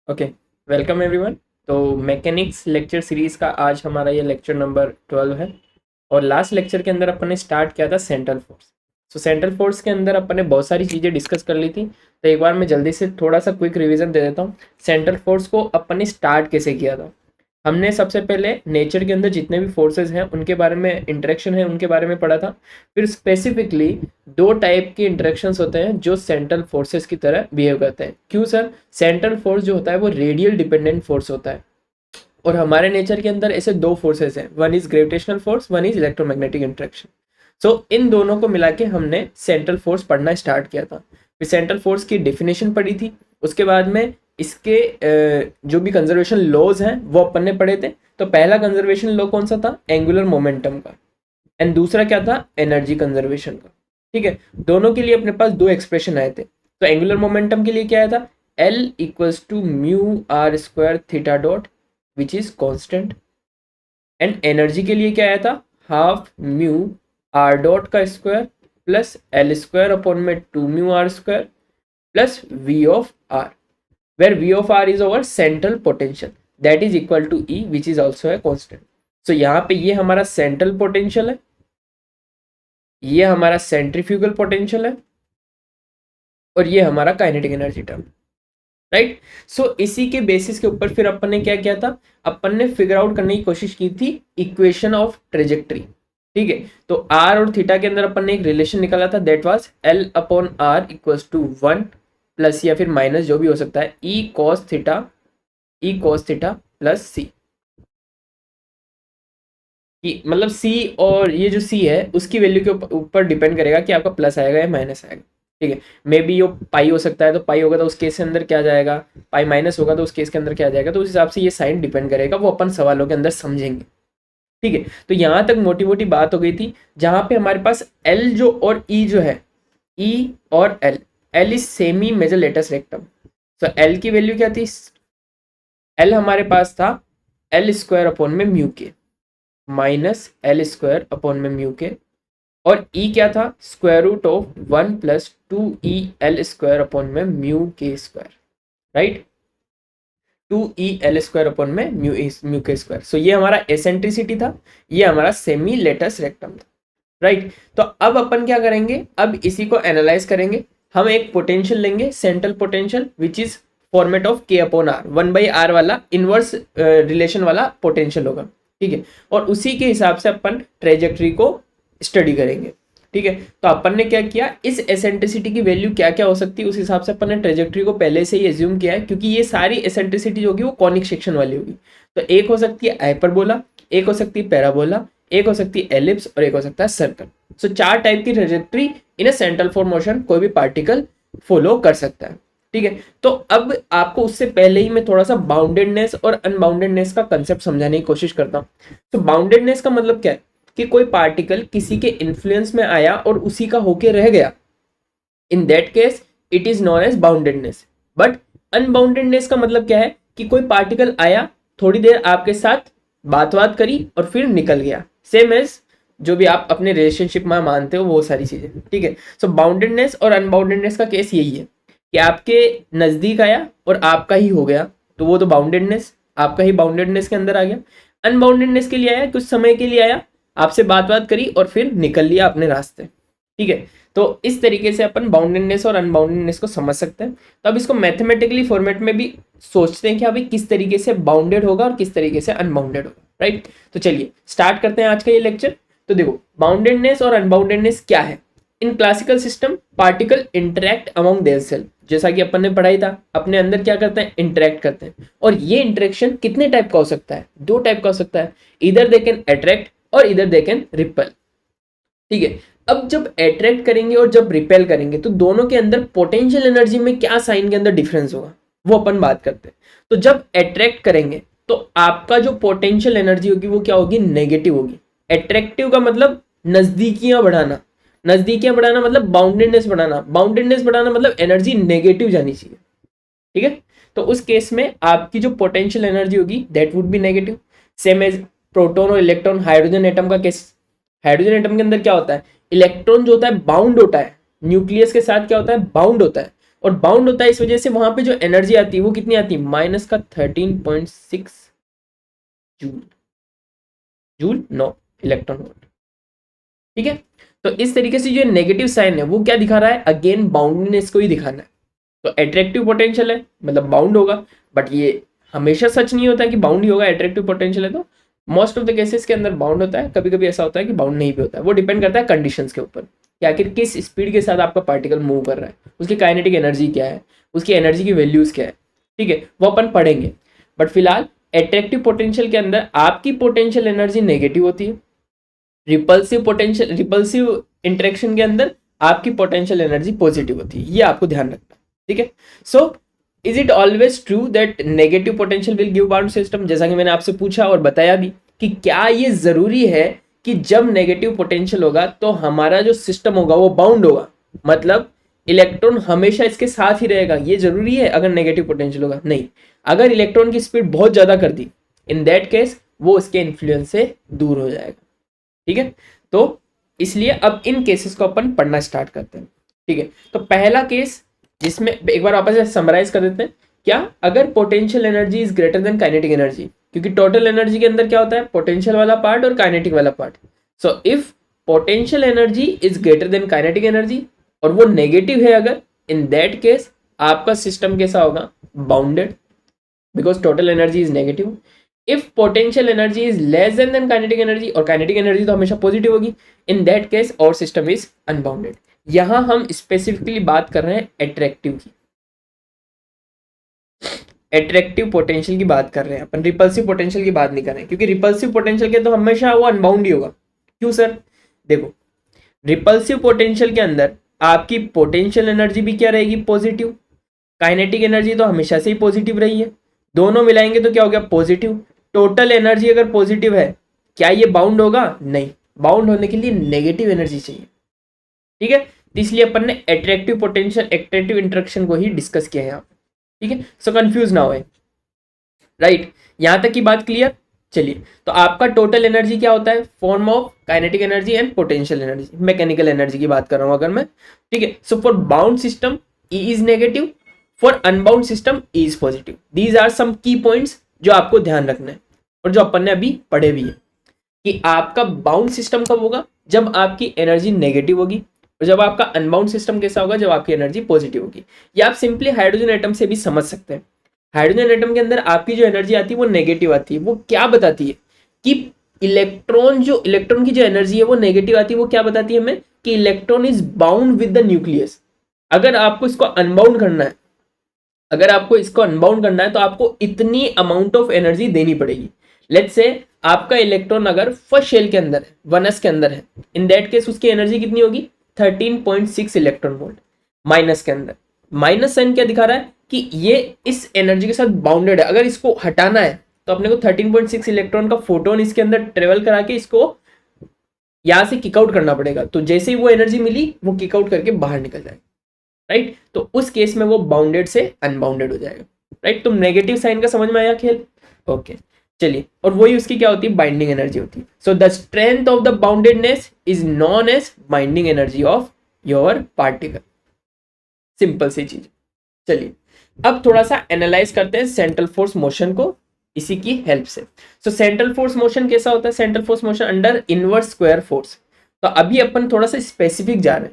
Okay, welcome everyone. तो mechanics lecture series का आज हमारा ये लेक्चर नंबर 12 है और लास्ट लेक्चर के अंदर अपन ने स्टार्ट किया था सेंट्रल फोर्स। सो सेंट्रल फोर्स के अंदर अपन ने बहुत सारी चीज़ें डिस्कस कर ली थी, तो एक बार मैं जल्दी से थोड़ा सा क्विक रिवीजन दे देता हूँ। सेंट्रल फोर्स को अपन ने स्टार्ट कैसे किया था। हमने सबसे पहले नेचर के अंदर जितने भी फोर्सेस हैं उनके बारे में, इंटरेक्शन है उनके बारे में पढ़ा था। फिर स्पेसिफिकली दो टाइप के इंटरेक्शंस होते हैं जो सेंट्रल फोर्सेस की तरह बिहेव करते हैं। क्यों सर? सेंट्रल फोर्स जो होता है वो रेडियल डिपेंडेंट फोर्स होता है और हमारे नेचर के अंदर ऐसे दो फोर्सेस हैं, one is gravitational force, one is electromagnetic interaction. So इन दोनों को मिला के हमने सेंट्रल फोर्स पढ़ना स्टार्ट किया था। फिर सेंट्रल फोर्स की डेफिनेशन पढ़ी थी, उसके बाद में इसके जो भी कंजर्वेशन लॉज हैं वो अपन ने पढ़े थे। तो पहला कंजर्वेशन लॉ कौन सा था? एंगुलर मोमेंटम का। एंड दूसरा क्या था? एनर्जी कंजर्वेशन का। ठीक है, दोनों के लिए अपने पास दो एक्सप्रेशन आए थे। तो एंगुलर मोमेंटम के लिए क्या आया था? L equals to mu r square theta dot which is constant. And energy के लिए क्या आया था? हाफ म्यू आर डॉट का square plus L square upon में two mu r square plus V of r, where V of R is our central potential that is equal to E which is also a constant. So यहाँ पे ये हमारा central potential है, ये हमारा centrifugal potential है और ये हमारा kinetic energy term, राइट। सो इसी के बेसिस के ऊपर फिर अपन ने क्या किया था? अपन ने फिगर आउट करने की कोशिश की थी इक्वेशन ऑफ ट्रेजेक्ट्री। ठीक है, तो R और थीटा के अंदर अपन ने एक रिलेशन निकाला था, that was L upon R equals to 1 plus या फिर माइनस जो भी हो सकता है e cos theta plus c. कि मतलब सी, और ये जो सी है उसकी वैल्यू के ऊपर डिपेंड करेगा कि आपका प्लस आएगा या माइनस आएगा। ठीक है, मे बी यो पाई हो सकता है, तो पाई होगा तो उस केस के अंदर क्या जाएगा, पाई माइनस होगा तो उस केस के अंदर क्या जाएगा, तो उस हिसाब से ये साइन डिपेंड करेगा, वो अपन सवालों के अंदर समझेंगे। ठीक है, तो यहाँ तक मोटी मोटी बात हो गई थी, जहाँ पे हमारे पास एल जो और ई जो है, ई और L is semi major latus rectum. तो एल की वैल्यू क्या थी? एल हमारे पास था एल स्क्वायर अपॉन में mu k minus L square upon में म्यू के, और ई क्या था? Square root of 1 plus 2 e L square upon में mu k square, right. 2 e L square upon में म्यू के स्क्वायर। सो ये हमारा eccentricity था, ये हमारा सेमी लेटस रेक्टम था, राइट। तो अब अपन क्या करेंगे? अब इसी को एनालाइज करेंगे। हम एक पोटेंशियल लेंगे, central potential which is format of के अपॉन आर, 1/r वाला इनवर्स रिलेशन वाला पोटेंशियल होगा। ठीक है, और उसी के हिसाब से अपन ट्रेजेक्ट्री को स्टडी करेंगे। ठीक है, तो अपन ने क्या किया, इस एसेंट्रिसिटी की वैल्यू क्या क्या हो सकती है उस हिसाब से अपन ने ट्रेजेक्ट्री को पहले से ही एज्यूम किया है, क्योंकि ये सारी एसेंट्रिसिटी जो होगी वो कॉनिक सेक्शन वाली होगी। तो एक हो सकती है हाइपरबोला, एक हो सकती है पैराबोला, एक हो सकती है एलिप्स और एक हो सकता है सर्कल। सो चार टाइप की trajectory in a central for motion कोई भी पार्टिकल फॉलो कर सकता है। ठीक है, तो अब आपको उससे पहले ही मैं थोड़ा सा बाउंडेडनेस और अनबाउंडेडनेस का कंसेप्ट समझाने की कोशिश करता हूँ। तो बाउंडेडनेस का मतलब क्या है कि कोई पार्टिकल किसी के इन्फ्लुएंस में आया और उसी का होके रह गया, in that case it is known as boundedness. But unboundedness का मतलब क्या है कि कोई पार्टिकल आया, थोड़ी देर आपके साथ बात करी और फिर निकल गया, सेम एज जो भी आप अपने रिलेशनशिप में मानते हो वो सारी चीजें। ठीक है, सो बाउंडेडनेस और अनबाउंडेडनेस का केस यही है कि आपके नजदीक आया और आपका ही हो गया, तो वो तो बाउंडेडनेस, आपका ही बाउंडेडनेस के अंदर आ गया। अनबाउंडेडनेस के लिए आया, कुछ समय के लिए आया, आपसे बात करी और फिर निकल लिया अपने रास्ते। ठीक है, तो इस तरीके से अपन बाउंडेडनेस और अनबाउंडेडनेस को समझ सकते हैं। तो अब इसको मैथमेटिकली फॉर्मेट में भी सोचते हैं कि अभी किस तरीके से बाउंडेड होगा और किस तरीके से अनबाउंडेड होगा, राइट। तो चलिए स्टार्ट करते हैं आज का ये लेक्चर। तो देखो, बाउंडेडनेस और अनबाउंडेडनेस क्या है। In classical system particle interact among theirself, जैसा कि अपन ने पढ़ाई था, अपने अंदर क्या करते हैं? इंटरेक्ट करते हैं। और ये इंटरेक्शन कितने टाइप का हो सकता है? दो टाइप का हो सकता है, इधर दे कैन अट्रैक्ट और इधर दे कैन रिपेल। ठीक है, अब जब अट्रैक्ट करेंगे और जब रिपेल करेंगे तो दोनों के अंदर पोटेंशियल एनर्जी में क्या साइन के अंदर डिफरेंस होगा वो अपन बात करते हैं। तो जब अट्रैक्ट करेंगे तो आपका जो पोटेंशियल एनर्जी होगी वो क्या होगी? नेगेटिव होगी। अट्रैक्टिव का मतलब नजदीकियां बढ़ाना, नजदीकियां बढ़ाना मतलब बाउंडेडनेस बढ़ाना, बाउंडेडनेस बढ़ाना मतलब एनर्जी नेगेटिव जानी चाहिए। ठीक है, तो उस केस में आपकी जो पोटेंशियल एनर्जी होगी that would be negative. Same as proton और इलेक्ट्रॉन, हाइड्रोजन एटम का केस। हाइड्रोजन एटम के अंदर क्या होता है? इलेक्ट्रॉन जो होता है बाउंड होता है, न्यूक्लियस के साथ क्या होता है? बाउंड होता है। और बाउंड होता है इस वजह से वहां पे जो एनर्जी आती है वो कितनी आती है, माइनस का 13.6 joule, joule no electron volt. ठीक है, तो इस तरीके से जो नेगेटिव साइन है वो क्या दिखा रहा है, अगेन बाउंडनेस को ही दिखाना है। तो अट्रैक्टिव पोटेंशियल है मतलब बाउंड होगा, बट ये हमेशा सच नहीं होता कि बाउंड ही होगा। अट्रैक्टिव पोटेंशियल है तो मोस्ट ऑफ द केसेस के अंदर बाउंड होता है, कभी कभी ऐसा होता है कि बाउंड नहीं भी होता है। वो डिपेंड करता है कंडीशंस के ऊपर कि आखिर किस स्पीड के साथ आपका पार्टिकल मूव कर रहा है, उसकी काइनेटिक एनर्जी क्या है, उसकी एनर्जी की वैल्यूज क्या है। ठीक है, वो अपन पढ़ेंगे। बट फिलहाल अट्रैक्टिव पोटेंशियल के अंदर आपकी पोटेंशियल एनर्जी नेगेटिव होती है, रिपल्सिव इंटरेक्शन के अंदर आपकी पोटेंशियल एनर्जी पॉजिटिव होती है। ये आपको ध्यान रखना है। ठीक है, so is it always true that negative potential will give bound system, जैसा कि मैंने आपसे पूछा और बताया भी कि क्या ये जरूरी है कि जब नेगेटिव पोटेंशियल होगा तो हमारा जो सिस्टम होगा वो बाउंड होगा, मतलब इलेक्ट्रॉन हमेशा इसके साथ ही रहेगा, ये जरूरी है अगर नेगेटिव पोटेंशियल होगा? नहीं। अगर इलेक्ट्रॉन की स्पीड बहुत ज्यादा कर दी, इन दैट केस वो उसके इन्फ्लुएंस से दूर हो जाएगा। ठीक है, तो इसलिए अब इन केसेस को अपन पढ़ना स्टार्ट करते हैं। ठीक है, तो पहला केस जिसमें एक बार वापस से समराइज कर देते हैं, क्या अगर potential energy is greater then kinetic energy, क्योंकि टोटल एनर्जी के अंदर क्या होता है, पोटेंशियल वाला पार्ट और काइनेटिक वाला part. So if potential energy is greater then kinetic energy और वो नेगेटिव है अगर, इन दैट केस आपका सिस्टम कैसा होगा, bounded, because total energy is negative. If potential energy is less than kinetic energy, और काइनेटिक एनर्जी तो हमेशा पॉजिटिव होगी, इन दैट केस और सिस्टम इज अनबाउंडेड। यहां हम स्पेसिफिकली बात कर रहे हैं अट्रैक्टिव की, अट्रैक्टिव पोटेंशियल की बात कर रहे हैं अपन, रिपल्सिव पोटेंशियल की बात नहीं कर रहे हैं, क्योंकि रिपल्सिव पोटेंशियल के तो हमेशा वो अनबाउंड ही होगा। क्यों सर? देखो, रिपल्सिव पोटेंशियल के अंदर आपकी पोटेंशियल एनर्जी भी क्या रहेगी, पॉजिटिव, काइनेटिक एनर्जी तो हमेशा से ही पॉजिटिव रही है, दोनों मिलाएंगे तो क्या हो गया, पॉजिटिव। टोटल एनर्जी अगर पॉजिटिव है, क्या ये बाउंड होगा? नहीं, बाउंड होने के लिए नेगेटिव एनर्जी चाहिए। ठीक है, इसलिए अपन ने अट्रैक्टिव पोटेंशियल अट्रैक्टिव इंटरेक्शन को ही डिस्कस किया है यहाँ। ठीक है, सो कंफ्यूज ना होए, राइट? यहां तक की बात क्लियर? चलिए, तो आपका टोटल एनर्जी क्या होता है, form of kinetic energy and potential energy, mechanical energy की बात कर रहा हूं अगर मैं। ठीक है, so for bound system E is negative, for unbound system E is positive. These are some key points जो आपको ध्यान रखना है और जो अपन ने अभी पढ़े भी है, कि आपका बाउंड सिस्टम कब होगा, जब आपकी एनर्जी नेगेटिव होगी, और जब आपका अनबाउंड सिस्टम कैसा होगा, जब आपकी एनर्जी पॉजिटिव होगी। या आप सिंपली हाइड्रोजन एटम से भी समझ सकते हैं। हाइड्रोजन एटम के अंदर आपकी जो एनर्जी आती है वो नेगेटिव आती है। वो क्या बताती है कि इलेक्ट्रॉन की जो एनर्जी है वो नेगेटिव आती है। वो क्या बताती है हमें कि electron is bound with the nucleus. अगर आपको इसको अनबाउंड करना है, तो आपको इतनी अमाउंट ऑफ एनर्जी देनी पड़ेगी। लेट्स से आपका इलेक्ट्रॉन अगर फर्स्ट शेल के अंदर है, 1s के अंदर है, इन दैट केस उसकी एनर्जी कितनी होगी, 13.6 इलेक्ट्रॉन वोल्ट। माइनस के अंदर, माइनस साइन क्या दिखा रहा है कि ये इस एनर्जी के साथ बाउंडेड है। अगर इसको हटाना है तो अपने को 13.6 इलेक्ट्रॉन का फोटोन इसके अंदर ट्रेवल करा के इसको यहां से किकआउट करना पड़ेगा। तो जैसे ही वो एनर्जी मिली वो किकआउट करके बाहर निकल जाएगा, राइट? तो उस केस में वो बाउंडेड से अनबाउंडेड हो जाएगा, राइट? तो नेगेटिव साइन का समझ में आया खेल? ओके, चलिए, और वही उसकी क्या होती है, बाइंडिंग एनर्जी होती है। So the strength of the boundedness is known as binding energy of your particle. Simple सी चीज। चलिए, अब थोड़ा सा एनालाइज करते हैं सेंट्रल फोर्स मोशन को इसी की हेल्प से। सो सेंट्रल फोर्स मोशन कैसा होता है, central force motion under inverse square force. तो अभी अपन थोड़ा सा स्पेसिफिक जा रहे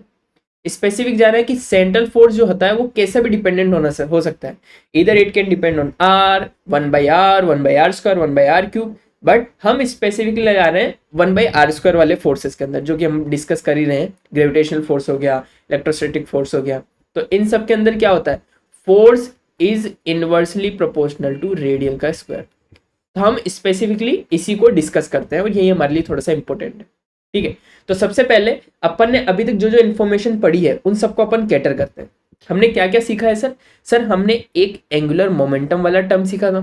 हैं कि सेंट्रल फोर्स जो होता है वो कैसे भी डिपेंडेंट हो सकता है। इधर it can depend on R, 1/r, 1/r², 1/r³, but हम स्पेसिफिकली लगा रहे हैं 1/r² वाले फोर्सेस के अंदर, जो कि हम डिस्कस कर ही रहे हैं। ग्रेविटेशनल फोर्स हो गया, इलेक्ट्रोस्टैटिक फोर्स हो गया, तो इन सब के अंदर क्या होता है, force is inversely proportional to radial का स्क्वायर। तो हम स्पेसिफिकली इसी को डिस्कस करते हैं और यही हमारे लिए थोड़ा सा इंपॉर्टेंट है। ठीक है, तो सबसे पहले अपन ने अभी तक जो जो इन्फॉर्मेशन पढ़ी है उन सबको अपन कैटर करते हैं। हमने क्या क्या सीखा है सर? हमने एक एंगुलर मोमेंटम वाला टर्म सीखा था,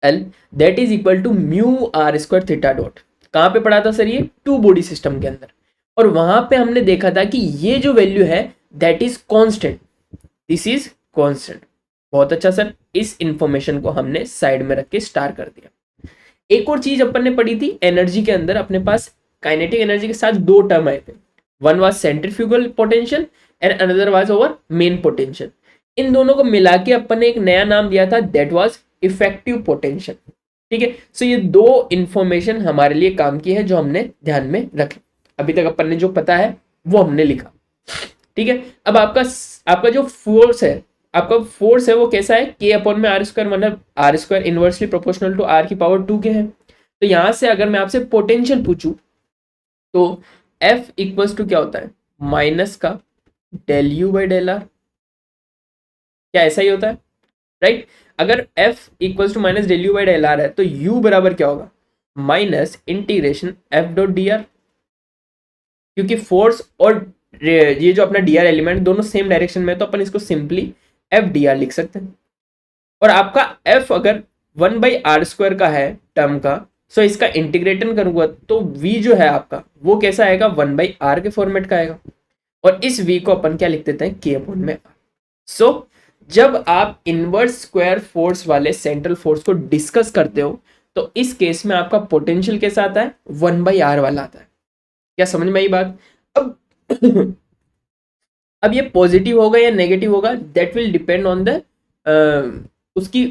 L, that is equal to μr² theta dot. कहाँ पे पढ़ा था सर? ये टू बॉडी सिस्टम के अंदर। और वहां पे हमने देखा था कि ये जो वैल्यू है that is constant, this is constant. बहुत अच्छा सर, इस इंफॉर्मेशन को हमने साइड में रख के स्टार कर दिया। एक और चीज अपन ने पढ़ी थी एनर्जी के अंदर, अपने पास काइनेटिक एनर्जी के साथ दो टर्म आए थे। One was centrifugal potential and another was over main potential. इन दोनों को मिला के अपन ने एक नया नाम दिया था, दैट वाज इफेक्टिव पोटेंशियल। ठीक है, सो ये दो इंफॉर्मेशन हमारे लिए काम की है जो हमने ध्यान में रखी। अभी तक अपन ने जो पता है वो हमने लिखा। ठीक है, अब आपका जो फोर्स है वो कैसा है, के अपॉन में आर स्क्वायर, मतलब r square inversely proportional to r की पावर 2 के है। तो यहां से अगर मैं आपसे पोटेंशियल पूछूं तो एफ इक्वल्स टू क्या होता है, माइनस का del u by del r. क्या ऐसा ही होता है, राइट? अगर f equals to minus del u by del r है तो यू बराबर क्या होगा, minus integration f dot d r, क्योंकि फोर्स और ये जो अपना डी आर एलिमेंट दोनों सेम डायरेक्शन में है तो अपन इसको सिंपली एफ डी आर लिख सकते हैं। और आपका एफ अगर 1/r स्क्वायर का है टर्म का, सो इसका इंटीग्रेशन करूंगा तो v जो है आपका वो कैसा आएगा, 1/r के फॉर्मेट का आएगा। और इस v को अपन क्या लिख देते हैं, k अपॉन में r। सो जब आप इनवर्स स्क्वायर फोर्स वाले सेंट्रल फोर्स को डिस्कस करते हो तो इस केस में आपका पोटेंशियल कैसा आता है, 1/r वाला आता है। क्या समझ में आई बात? अब अब ये पॉजिटिव होगा या नेगेटिव होगा, that will depend on the उसकी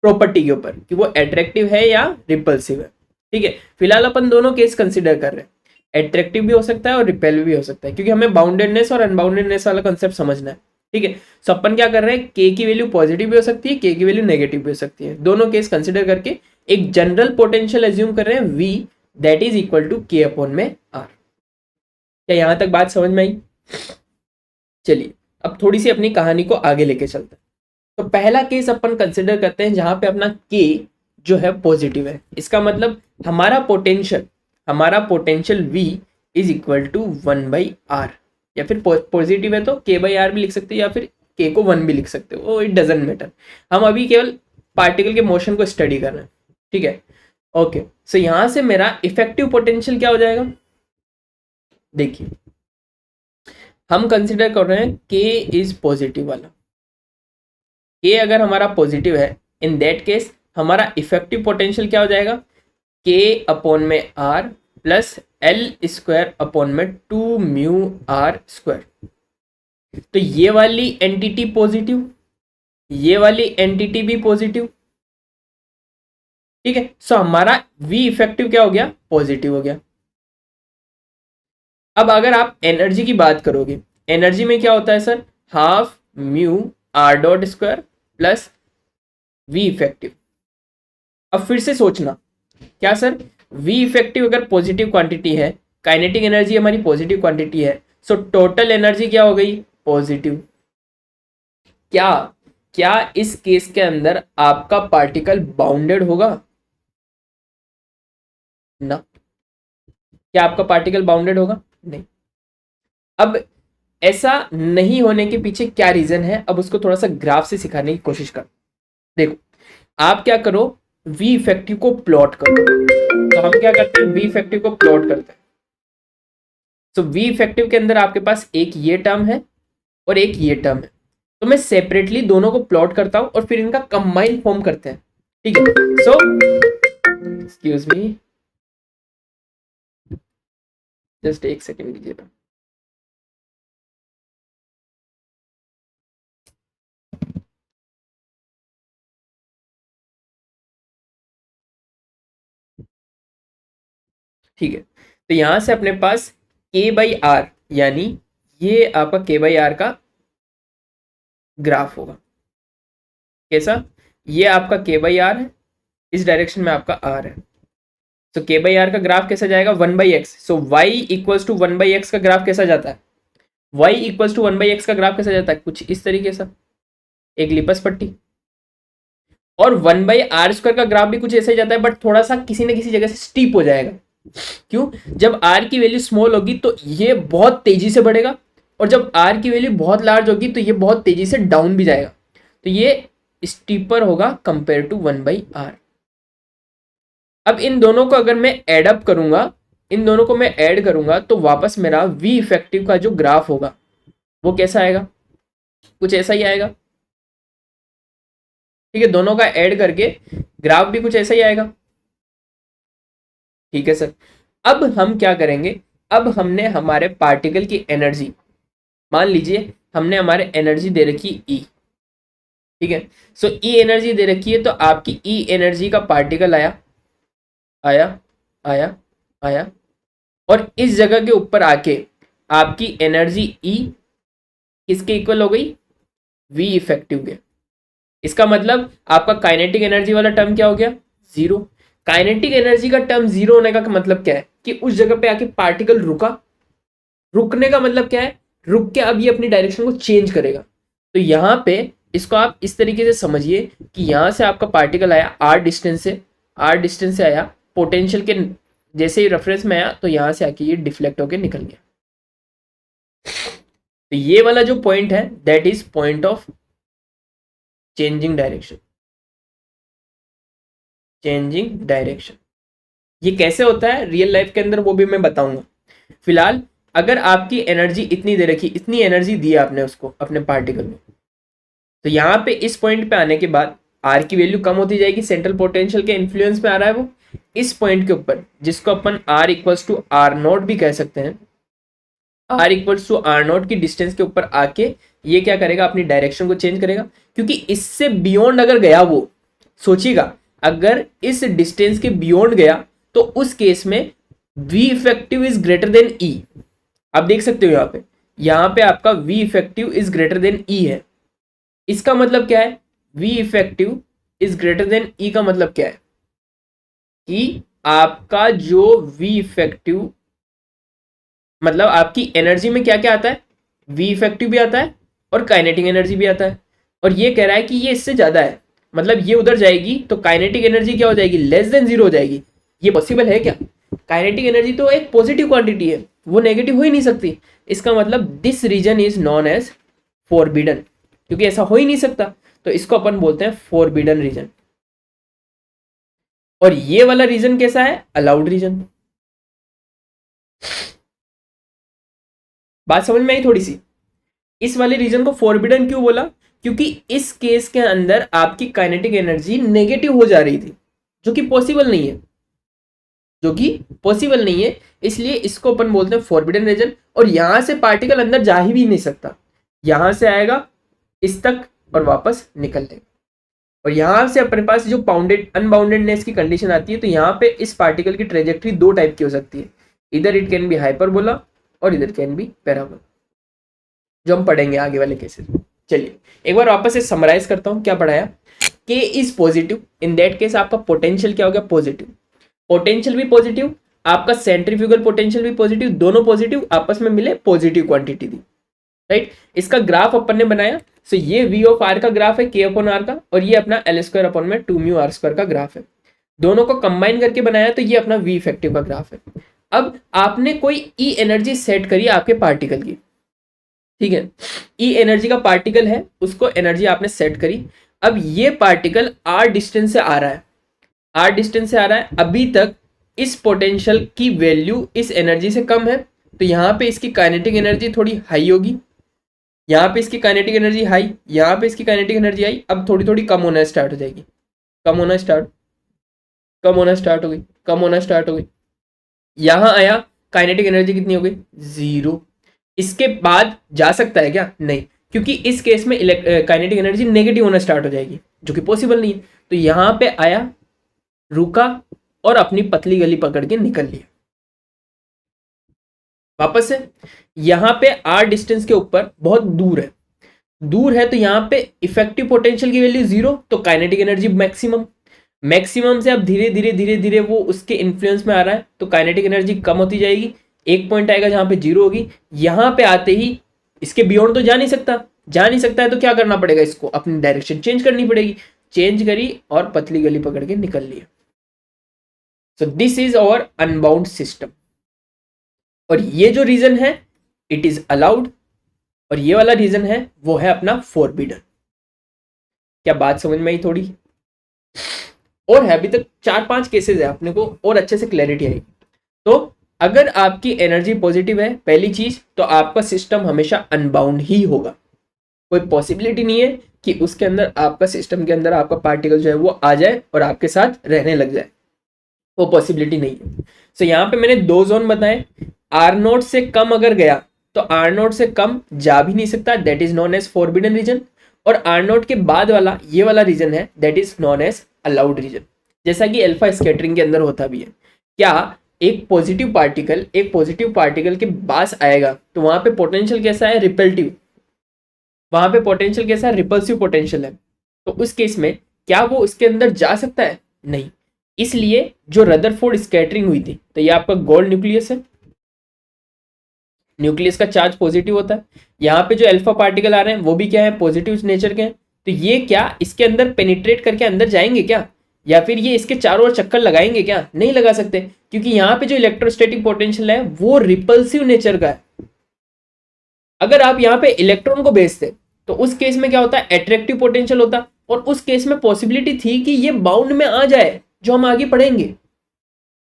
प्रॉपर्टी के ऊपर कि वो अट्रैक्टिव है या रिपल्सिव है। ठीक है, फिलहाल अपन दोनों केस कंसीडर कर रहे हैं, अट्रैक्टिव भी हो सकता है और रिपेल भी हो सकता है, क्योंकि हमें बाउंडेडनेस और अनबाउंडेडनेस वाला कंसेप्ट समझना है। ठीक है, सो अपन क्या कर रहे हैं, के की वैल्यू पॉजिटिव भी हो सकती है, के की वैल्यू नेगेटिव भी हो सकती है। दोनों केस कंसीडर करके एक जनरल पोटेंशियल एज्यूम कर रहे हैं v that is equal to k upon में r। क्या यहां तक बात समझ में आई? चलिए अब थोड़ी सी अपनी कहानी को आगे लेके चलते हैं। तो पहला केस अपन कंसिडर करते हैं जहां पे अपना k जो है पॉजिटिव है। इसका मतलब हमारा potential v is equal to 1/r, या फिर पॉजिटिव है तो k/r भी लिख सकते हो या फिर k को 1 भी लिख सकते हो, इट डजेंट मैटर। हम अभी केवल पार्टिकल के मोशन को स्टडी कर रहे हैं। ठीक है, ओके। सो यहां से मेरा इफेक्टिव पोटेंशियल क्या हो जाएगा, देखिए हम कंसिडर कर रहे हैं k इज पॉजिटिव वाला। k अगर हमारा पॉजिटिव है, इन दैट केस हमारा इफेक्टिव पोटेंशियल क्या हो जाएगा, k अपॉन में r plus L square upon में 2 म्यू आर स्क्वायर। तो ये वाली एंटिटी पॉजिटिव, ये वाली एंटिटी भी पॉजिटिव। ठीक है, सो हमारा v इफेक्टिव क्या हो गया, पॉजिटिव हो गया। अब अगर आप एनर्जी की बात करोगे, एनर्जी में क्या होता है sir, half mu r dot square plus v effective. अब फिर से सोचना, क्या सर, वी इफेक्टिव अगर पॉजिटिव क्वांटिटी है, काइनेटिक एनर्जी हमारी पॉजिटिव क्वांटिटी है, सो टोटल एनर्जी क्या हो गई, पॉजिटिव। क्या क्या इस केस के अंदर आपका पार्टिकल बाउंडेड होगा ना? क्या आपका पार्टिकल बाउंडेड होगा? नहीं। अब ऐसा नहीं होने के पीछे क्या रीजन है, अब उसको थोड़ा सा ग्राफ से सिखाने की कोशिश कर। देखो आप क्या करो, वी इफेक्टिव को प्लॉट करो। तो हम क्या करते हैं, वी इफेक्टिव को प्लॉट करते हैं। तो वी इफेक्टिव के अंदर आपके पास एक ये टर्म है और एक ये टर्म है, तो मैं सेपरेटली दोनों को प्लॉट करता हूं और फिर इनका कंबाइन फॉर्म करते हैं। ठीक है, सो एक्सक्यूज मी, जस्ट एक सेकेंड दीजिएगा। ठीक है, तो यहां से अपने पास k/r, यानी ये आपका k/r का ग्राफ होगा। कैसा, ये आपका k/r है, इस डायरेक्शन में आपका r है। तो k/r का ग्राफ कैसा जाएगा, 1/x। So y equals to 1/x का ग्राफ कैसा जाता है, y इक्वल्स टू 1/x का ग्राफ कैसा जाता है, कुछ इस तरीके से, एक लिपस पट्टी। और 1/r स्क्वायर का ग्राफ भी कुछ ऐसा ही जाता है, बट थोड़ा सा किसी न किसी जगह से स्टीप हो जाएगा। क्यों, जब r की वैल्यू स्मॉल होगी तो ये बहुत तेजी से बढ़ेगा, और जब r की वैल्यू बहुत लार्ज होगी तो ये बहुत तेजी से डाउन भी जाएगा। तो ये स्टीपर होगा कंपेयर टू 1/r। अब इन दोनों को अगर मैं ऐड अप करूंगा, इन दोनों को मैं ऐड करूंगा तो वापस मेरा v इफेक्टिव का जो ग्राफ होगा वो कैसा आएगा, कुछ ऐसा ही आएगा। ठीक है, दोनों का ऐड करके ग्राफ भी कुछ ऐसा ही आएगा। ठीक है सर, अब हम क्या करेंगे, अब हमने हमारे पार्टिकल की एनर्जी, मान लीजिए हमने हमारे एनर्जी दे रखी E, ठीक है। सो ई एनर्जी दे रखी है, तो आपकी ई एनर्जी का पार्टिकल आया आया आया आया, और इस जगह के ऊपर आके आपकी एनर्जी ई किसके इक्वल हो गई, वी इफेक्टिव के। इसका मतलब आपका काइनेटिक एनर्जी वाला टर्म क्या हो गया, जीरो। काइनेटिक एनर्जी का टर्म जीरो होने का मतलब क्या है कि उस जगह पे आके पार्टिकल रुका। रुकने का मतलब क्या है, रुक के अब ये अपनी डायरेक्शन को चेंज करेगा। तो यहाँ पे इसको आप इस तरीके से समझिए कि यहाँ से आपका पार्टिकल आया आर डिस्टेंस से आया, पोटेंशियल के जैसे ही रेफरेंस में आया तो यहाँ से आके ये डिफ्लेक्ट होके निकल गया। तो ये वाला जो पॉइंट है that is point of changing direction. Changing direction ये कैसे होता है रियल लाइफ के अंदर वो भी मैं बताऊंगा। फिलहाल अगर आपकी एनर्जी इतनी दे रखी, इतनी एनर्जी दी आपने उसको अपने पार्टिकल में, तो यहाँ पे इस पॉइंट पे आने के बाद आर की वैल्यू कम होती जाएगी, सेंट्रल पोटेंशियल के इन्फ्लुएंस में आ रहा है वो। इस पॉइंट के ऊपर जिसको अपन r equals to r naught भी कह सकते हैं, r equals to r naught की डिस्टेंस के ऊपर आके ये क्या करेगा, अपनी डायरेक्शन को चेंज करेगा। क्योंकि इससे बियॉन्ड अगर गया वो, सोचिएगा अगर इस डिस्टेंस के बियॉन्ड गया तो उस केस में V effective is greater than E. आप देख सकते हो यहाँ पे आपका V effective is greater than E है। इसका मतलब क्या है, V effective is greater than E का मतलब क्या है कि आपका जो वी इफेक्टिव मतलब आपकी एनर्जी में क्या क्या आता है, वी इफेक्टिव भी आता है और काइनेटिक एनर्जी भी आता है। और ये कह रहा है कि ये इससे ज्यादा है, मतलब ये उधर जाएगी तो काइनेटिक एनर्जी क्या हो जाएगी, लेस देन जीरो हो जाएगी। ये पॉसिबल है क्या, काइनेटिक एनर्जी तो एक पॉजिटिव क्वांटिटी है, वो नेगेटिव हो ही नहीं सकती। इसका मतलब this region is known as forbidden, क्योंकि ऐसा हो ही नहीं सकता, तो इसको अपन बोलते हैं फॉरबिडन रीजन। और ये वाला रीजन कैसा है, अलाउड रीजन। बात समझ में आई थोड़ी सी। इस वाले रीजन को फॉरबिडन क्यों बोला, क्योंकि इस केस के अंदर आपकी काइनेटिक एनर्जी नेगेटिव हो जा रही थी, जो कि पॉसिबल नहीं है, जो कि पॉसिबल नहीं है। इसलिए इसको अपन बोलते हैं फॉरबिडन रीजन। और यहां से पार्टिकल अंदर जा ही भी नहीं सकता, यहां से आएगा इस तक और वापस निकल लेगा। और यहां से अपने पास जो बाउंडेड अनबाउंडेडनेस की कंडीशन आती है, तो यहां पे इस पार्टिकल की ट्रेजेक्टरी दो टाइप की हो सकती है, इधर इट कैन बी हाइपरबोला और इधर कैन बी पैराबोला, जो हम पढ़ेंगे आगे वाले केसेस में। चलिए एक बार वापस से समराइज करता हूं क्या पढ़ाया। के is positive, in that case आपका पोटेंशियल क्या हो गया, पॉजिटिव। पोटेंशियल भी पॉजिटिव, आपका सेंट्रीफ्यूगल पोटेंशियल भी पॉजिटिव, दोनों पॉजिटिव आपस में मिले पॉजिटिव क्वांटिटी दी, राइट। इसका ग्राफ अपन ने बनाया। सो ये वी ऑफ आर का ग्राफ है के अपॉन आर का, और ये अपना एल स्क्वायर अपॉन में 2 म्यू आर स्क्वायर का ग्राफ है। दोनों को कंबाइन करके बनाया तो ये अपना वी इफेक्टिव का ग्राफ है। अब आपने कोई ई एनर्जी सेट करी आपके पार्टिकल की, ठीक है, ई एनर्जी का पार्टिकल है, उसको एनर्जी आपने सेट करी। अब ये पार्टिकल आर डिस्टेंस से आ रहा है, आर डिस्टेंस से आ रहा है, अभी तक इस पोटेंशियल की वैल्यू इस एनर्जी से कम है, तो यहाँ पे इसकी काइनेटिक एनर्जी थोड़ी हाई होगी, यहाँ पे इसकी काइनेटिक एनर्जी हाई, यहाँ पे इसकी काइनेटिक एनर्जी हाई, अब थोड़ी थोड़ी कम होना स्टार्ट हो जाएगी, कम होना स्टार्ट हो गई, कम होना स्टार्ट हो गई। यहाँ आया, काइनेटिक एनर्जी कितनी हो गई, जीरो। इसके बाद जा सकता है क्या, नहीं, क्योंकि इस केस में काइनेटिक एनर्जी नेगेटिव होना स्टार्ट हो जाएगी, जो कि पॉसिबल नहीं है। तो यहाँ पे आया, रुका और अपनी पतली गली पकड़ के निकल लिया वापस से। यहां पे आर डिस्टेंस के ऊपर बहुत दूर है, तो यहां पे इफेक्टिव पोटेंशियल की वैल्यू जीरो, तो काइनेटिक एनर्जी मैक्सिमम से अब धीरे धीरे वो उसके इन्फ्लुएंस में आ रहा है, तो काइनेटिक एनर्जी कम होती जाएगी। एक पॉइंट आएगा जहां पे जीरो होगी, यहां पे आते ही इसके बियॉन्ड तो जा नहीं सकता है, तो क्या करना पड़ेगा, इसको अपनी डायरेक्शन चेंज करनी पड़ेगी। चेंज करी और पतली गली पकड़ के निकल लिया। So this is our unbound system. और ये जो रीजन है इट इज अलाउड, और ये वाला रीजन है वो है अपना फॉरबिडन। क्या बात समझ में आई थोड़ी, और है अभी तक 4-5 केसेस है, अपने को और अच्छे से क्लैरिटी आएगी। तो अगर आपकी एनर्जी पॉजिटिव है, पहली चीज तो आपका सिस्टम हमेशा अनबाउंड ही होगा, कोई पॉसिबिलिटी नहीं है कि उसके अंदर आपका सिस्टम के अंदर आपका पार्टिकल जो है वो आ जाए और आपके साथ रहने लग जाए, वो पॉसिबिलिटी नहीं है। सो यहाँ पे मैंने 2 जोन बताए, आर नोट से कम अगर गया तो आर नोट से कम जा भी नहीं सकता, that is known as forbidden region. और आर नॉट के बाद वाला ये वाला रीजन है, that is known as allowed region, जैसा कि अल्फा स्कैटरिंग के अंदर होता भी है। क्या एक पॉजिटिव पार्टिकल के पास आएगा तो वहां पे पोटेंशियल कैसा है, रिपल्टिव, वहां पे पोटेंशियल कैसा है, रिपल्सिव पोटेंशियल है। तो उस केस में क्या वो उसके अंदर जा सकता है, नहीं। इसलिए जो रदरफोर्ड स्कैटरिंग हुई थी, तो ये आपका गोल्ड न्यूक्लियस है, न्यूक्लियस का चार्ज पॉजिटिव होता है। यहाँ पे जो अल्फा पार्टिकल आ रहे हैं वो भी क्या है, पॉजिटिव नेचर के हैं। तो ये क्या इसके अंदर पेनिट्रेट करके अंदर जाएंगे क्या, या फिर ये इसके चारों ओर चक्कर लगाएंगे क्या, नहीं लगा सकते, क्योंकि यहाँ पे जो इलेक्ट्रोस्टैटिक पोटेंशियल है वो रिपल्सिव नेचर का है। अगर आप यहाँ पे इलेक्ट्रॉन को भेजते तो उस केस में क्या होता है, एट्रैक्टिव पोटेंशियल होता, और उस केस में पॉसिबिलिटी थी कि ये बाउंड में आ जाए, जो हम आगे पढ़ेंगे।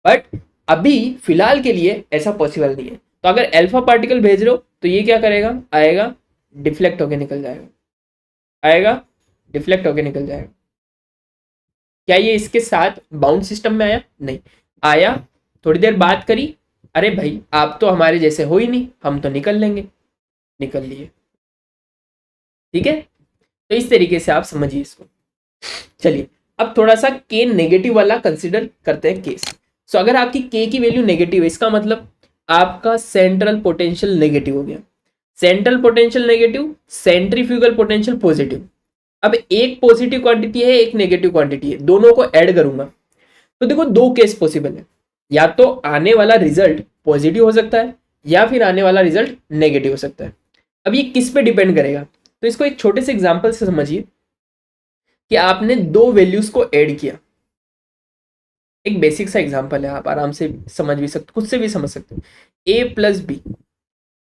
बट अभी फिलहाल के लिए ऐसा पॉसिबल नहीं है। तो अगर अल्फा पार्टिकल भेज रहे हो तो ये क्या करेगा, आएगा डिफ्लेक्ट होकर निकल जाएगा, आएगा डिफ्लेक्ट होकर निकल जाएगा। क्या ये इसके साथ बाउंड सिस्टम में आया, नहीं आया। थोड़ी देर बात करी, अरे भाई आप तो हमारे जैसे हो ही नहीं, हम तो निकल लेंगे, निकल लिए। ठीक है, तो इस तरीके से आप समझिए इसको। चलिए अब थोड़ा सा के नेगेटिव वाला कंसिडर करते हैं केस। सो अगर आपकी के की वैल्यू नेगेटिव है, इसका मतलब आपका सेंट्रल पोटेंशियल नेगेटिव हो गया। Central potential negative, centrifugal potential positive. अब एक पॉजिटिव क्वांटिटी है, एक नेगेटिव क्वांटिटी है, दोनों को ऐड करूंगा तो देखो दो केस पॉसिबल है, या तो आने वाला रिजल्ट पॉजिटिव हो सकता है या फिर आने वाला रिजल्ट नेगेटिव हो सकता है। अब ये किस पे डिपेंड करेगा, तो इसको एक छोटे से एग्जांपल से समझिए कि आपने दो वैल्यूज को ऐड किया। एक बेसिक सा एग्जांपल है, आप आराम से समझ भी सकते, खुद से भी समझ सकते हो। ए प्लस बी,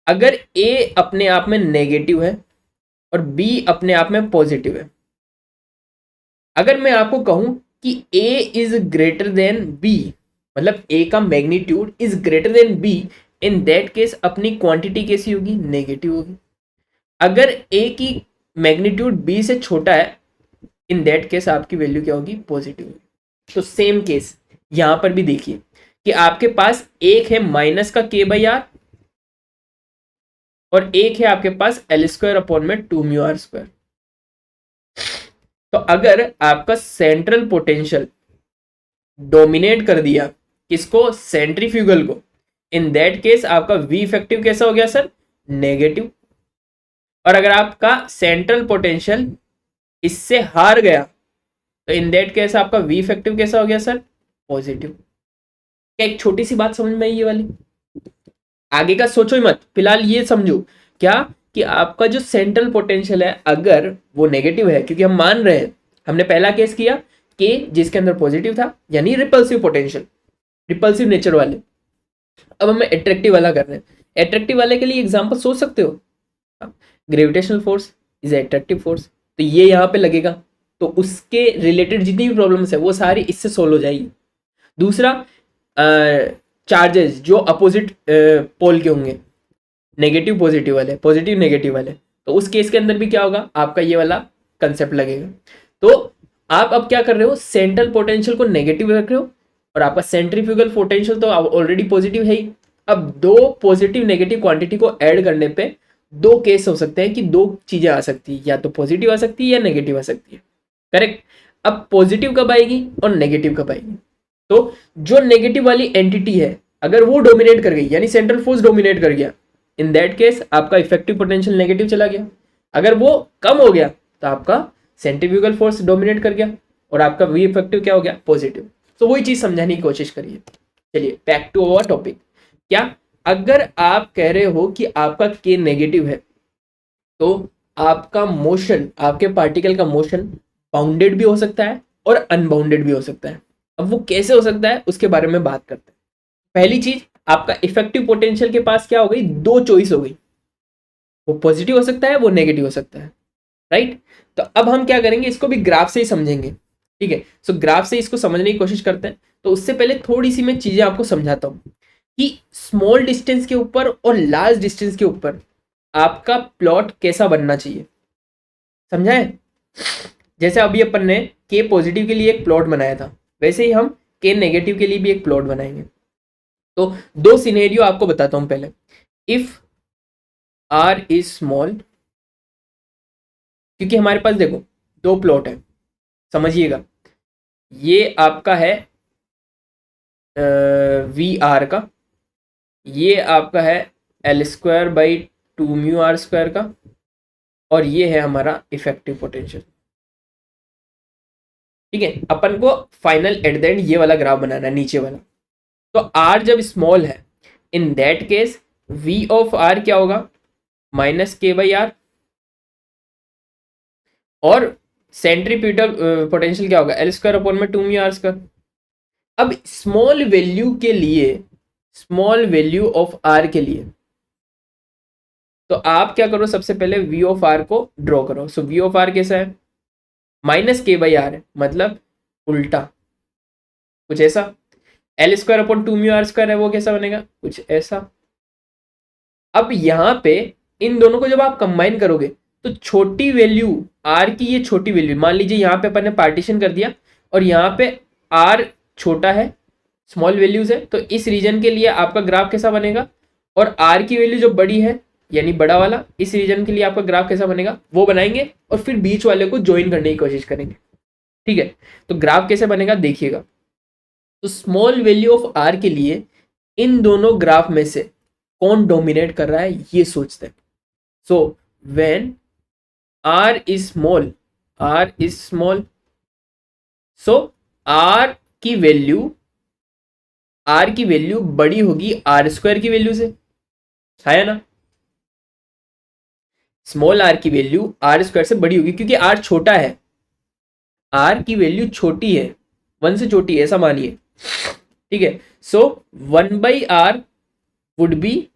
अगर ए अपने आप में नेगेटिव है और बी अपने आप में पॉजिटिव है, अगर मैं आपको कहूं कि a is greater than b, मतलब ए का magnitude is greater than b, in that case अपनी क्वांटिटी कैसी होगी, नेगेटिव होगी। अगर ए की मैग्नीट्यूड बी से छोटा है, इन दैट केस आपकी वैल्यू क्या होगी, पॉजिटिव होगी। तो सेम केस यहां पर भी देखिए कि आपके पास एक है माइनस का के बाई आर और एक है आपके पास एल स्क्वायर अपॉन में 2μr²। तो अगर आपका सेंट्रल पोटेंशियल डोमिनेट कर दिया किसको, सेंट्रीफ्यूगल को, इन दैट केस आपका वी इफेक्टिव कैसा हो गया सर, नेगेटिव। और अगर आपका सेंट्रल पोटेंशियल इससे हार गया तो इन दैट केस आपका वी इफेक्टिव कैसा हो गया सर, पॉजिटिव। क्या एक छोटी सी बात समझ में आई ये वाली, आगे का सोचो ही मत, फिलहाल ये समझो क्या कि आपका जो सेंट्रल पोटेंशियल है अगर वो नेगेटिव है, क्योंकि हम मान रहे हैं, हमने पहला केस किया कि जिसके अंदर पॉजिटिव था, यानी रिपल्सिव पोटेंशियल, रिपल्सिव नेचर वाले। अब हमें अट्रैक्टिव वाला कर रहे हैं। अट्रैक्टिव वाले के लिए एग्जांपल सोच सकते हो, gravitational force is attractive force, तो ये यहाँ पे लगेगा तो उसके रिलेटेड जितनी भी प्रॉब्लम्स है वो सारी इससे सोल्व हो जाएगी। दूसरा, चार्जेस जो अपोजिट पोल के होंगे, नेगेटिव पॉजिटिव वाले, पॉजिटिव नेगेटिव वाले, तो उस केस के अंदर भी क्या होगा, आपका ये वाला कंसेप्ट लगेगा। तो आप अब क्या कर रहे हो, सेंट्रल पोटेंशियल को नेगेटिव रख रहे हो और आपका सेंट्रीफ्यूगल पोटेंशियल तो ऑलरेडी पॉजिटिव है ही। अब दो पॉजिटिव नेगेटिव क्वांटिटी को ऐड करने पे दो केस हो सकते हैं कि दो चीजें आ सकती है, या तो पॉजिटिव आ सकती है या नेगेटिव आ सकती है, करेक्ट। अब पॉजिटिव कब आएगी और नेगेटिव कब आएगी, तो जो नेगेटिव वाली एंटिटी है अगर वो डोमिनेट कर गई, यानी सेंट्रल फोर्स डोमिनेट कर गया, इन दैट केस आपका इफेक्टिव पोटेंशियल नेगेटिव चला गया। अगर वो कम हो गया तो आपका सेंट्रीफ्यूगल फोर्स डोमिनेट कर गया और आपका वी इफेक्टिव क्या हो गया, पॉजिटिव। तो वही चीज समझाने की कोशिश करिए। चलिए बैक टू अवर टॉपिक। क्या अगर आप कह रहे हो कि आपका के नेगेटिव है तो आपका मोशन, आपके पार्टिकल का मोशन बाउंडेड भी हो सकता है और अनबाउंडेड भी हो सकता है। अब वो कैसे हो सकता है उसके बारे में बात करते हैं। पहली चीज, आपका इफेक्टिव पोटेंशियल के पास क्या हो गई, दो चॉइस हो गई, वो पॉजिटिव हो सकता है, वो नेगेटिव हो सकता है, राइट। तो अब हम क्या करेंगे, इसको भी ग्राफ से ही समझेंगे, ठीक है। सो ग्राफ से इसको समझने की कोशिश करते हैं। तो उससे पहले थोड़ी सी मैं चीजें आपको समझाता हूं कि स्मॉल डिस्टेंस के ऊपर और लार्ज डिस्टेंस के ऊपर आपका प्लॉट कैसा बनना चाहिए, समझा है। जैसे अभी अपन ने के पॉजिटिव के लिए एक प्लॉट बनाया था, वैसे ही हम के नेगेटिव के लिए भी एक प्लॉट बनाएंगे। तो दो सिनेरियो आपको बताता हूं पहले। इफ आर इज स्मॉल क्योंकि हमारे पास देखो दो प्लॉट है, समझिएगा, ये आपका है वी आर का, ये आपका है L square by two mu r square का, और ये है हमारा इफेक्टिव पोटेंशियल। ठीक है, अपन को फाइनल एट द एंड ये वाला ग्राफ बनाना है, नीचे वाला। तो आर जब स्मॉल है, in that case v of r क्या होगा, माइनस के बाई आर, और सेंट्रीपिटल पोटेंशियल क्या होगा, एल स्क्वायर अपॉन में टू म्यू आर स्क्वायर। अब स्मॉल वैल्यू के लिए, स्मॉल वैल्यू ऑफ आर के लिए, तो आप क्या करो, सबसे पहले वी ऑफ आर को ड्रॉ करो। सो वी ऑफ आर कैसा है, माइनस के बाई आर है, मतलब उल्टा कुछ ऐसा। L square upon two mu r square है, वो कैसा बनेगा, कुछ ऐसा। अब यहां पे इन दोनों को जब आप कंबाइन करोगे तो छोटी वैल्यू आर की, ये छोटी वैल्यू, मान लीजिए यहाँ पे अपन ने पार्टीशन कर दिया और यहाँ पे आर छोटा है, स्मॉल वैल्यूज है, तो इस रीजन के लिए आपका ग्राफ कैसा बनेगा, और आर की वैल्यू जो बड़ी है यानी बड़ा वाला, इस रीजन के लिए आपका ग्राफ कैसा बनेगा वो बनाएंगे, और फिर बीच वाले को ज्वाइन करने की कोशिश करेंगे। ठीक है, तो ग्राफ कैसे बनेगा देखिएगा। तो स्मॉल वैल्यू ऑफ आर के लिए इन दोनों ग्राफ में से कौन डोमिनेट कर रहा है ये सोचते हैं। So when r is small, r is small, so r की वैल्यू, आर की वैल्यू बड़ी होगी आर स्क्वायर की वैल्यू से, है ना। स्मॉल आर की वैल्यू आर स्क्वायर से बड़ी होगी क्योंकि आर छोटा है, आर की वैल्यू छोटी है, वन से छोटी है ऐसा मानिए। ठीक है, so one by r would be,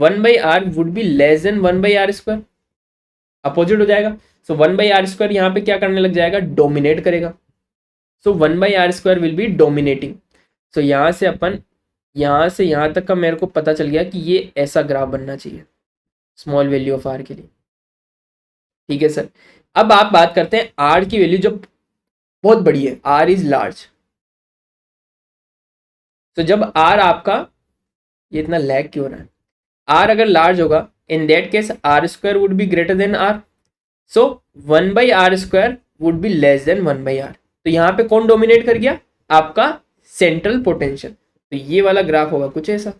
one by r would be less than one by r square, opposite हो जाएगा। So one by r square यहाँ पे क्या करने लग जाएगा, डोमिनेट करेगा। So one by r square will be dominating. So यहाँ से अपन, यहाँ से यहाँ तक का मेरे को पता चल गया कि ये ऐसा ग्राफ बनना चाहिए स्मॉल वैल्यू ऑफ आर के लिए। ठीक है सर, अब आप बात करते हैं आर की वैल्यू जब बहुत बड़ी है, आर इज लार्ज। तो जब आर आपका, ये इतना लैग क्यों हो रहा है, आर अगर लार्ज होगा, in that case r square would be greater than r, so one by r square would be less than one by r. तो यहाँ पे कौन डोमिनेट कर गया, आपका सेंट्रल पोटेंशियल। तो ये वाला ग्राफ होगा कुछ ऐसा,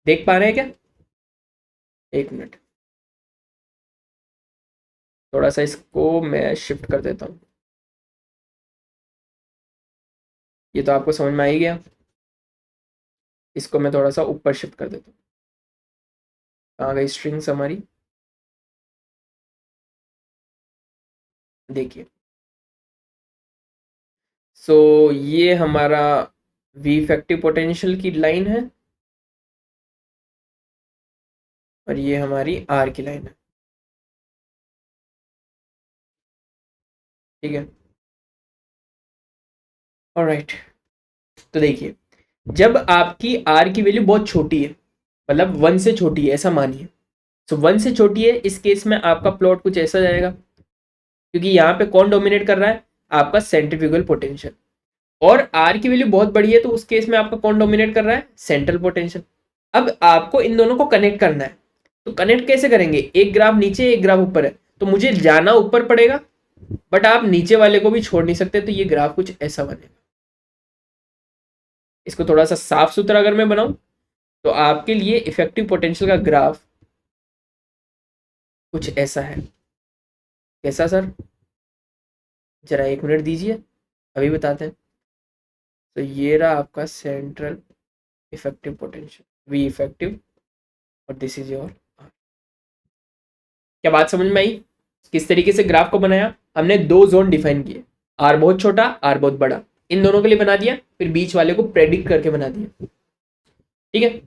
देख पा रहे हैं क्या, एक मिनट, थोड़ा सा इसको मैं शिफ्ट कर देता हूँ, ये तो आपको समझ में आ ही गया। इसको मैं थोड़ा सा ऊपर शिफ्ट कर देता हूँ, कहाँ गई स्ट्रिंग्स हमारी, देखिए। सो ये हमारा वी इफेक्टिव पोटेंशियल की लाइन है, और ये हमारी आर की लाइन है। ठीक है, ऑलराइट। तो देखिए, जब आपकी आर की वैल्यू बहुत छोटी है, मतलब वन से छोटी है ऐसा मानिए, तो वन से छोटी है, इस केस में आपका प्लॉट कुछ ऐसा जाएगा, क्योंकि यहाँ पे कौन डोमिनेट कर रहा है, आपका सेंट्रीफ्यूगल पोटेंशियल। और आर की वैल्यू बहुत बड़ी है, तो उस केस में आपका कौन डोमिनेट कर रहा है, सेंट्रल पोटेंशियल। अब आपको इन दोनों को कनेक्ट करना है, तो कनेक्ट कैसे करेंगे, एक ग्राफ नीचे एक ग्राफ ऊपर है, तो मुझे जाना ऊपर पड़ेगा, बट आप नीचे वाले को भी छोड़ नहीं सकते, तो ये ग्राफ कुछ ऐसा बनेगा। इसको थोड़ा सा साफ सुथरा अगर मैं बनाऊं, तो आपके लिए इफेक्टिव पोटेंशियल का ग्राफ कुछ ऐसा है। कैसा सर, जरा एक मिनट दीजिए, अभी बताते हैं। तो ये रहा आपका central effective potential, v effective, और दिस इज योर आर। क्या बात समझ में आई, किस तरीके से ग्राफ को बनाया, हमने दो जोन डिफाइन किए, आर बहुत छोटा, आर बहुत बड़ा, इन दोनों के लिए बना दिया, फिर बीच वाले को प्रेडिक्ट करके बना दिया। ठीक है,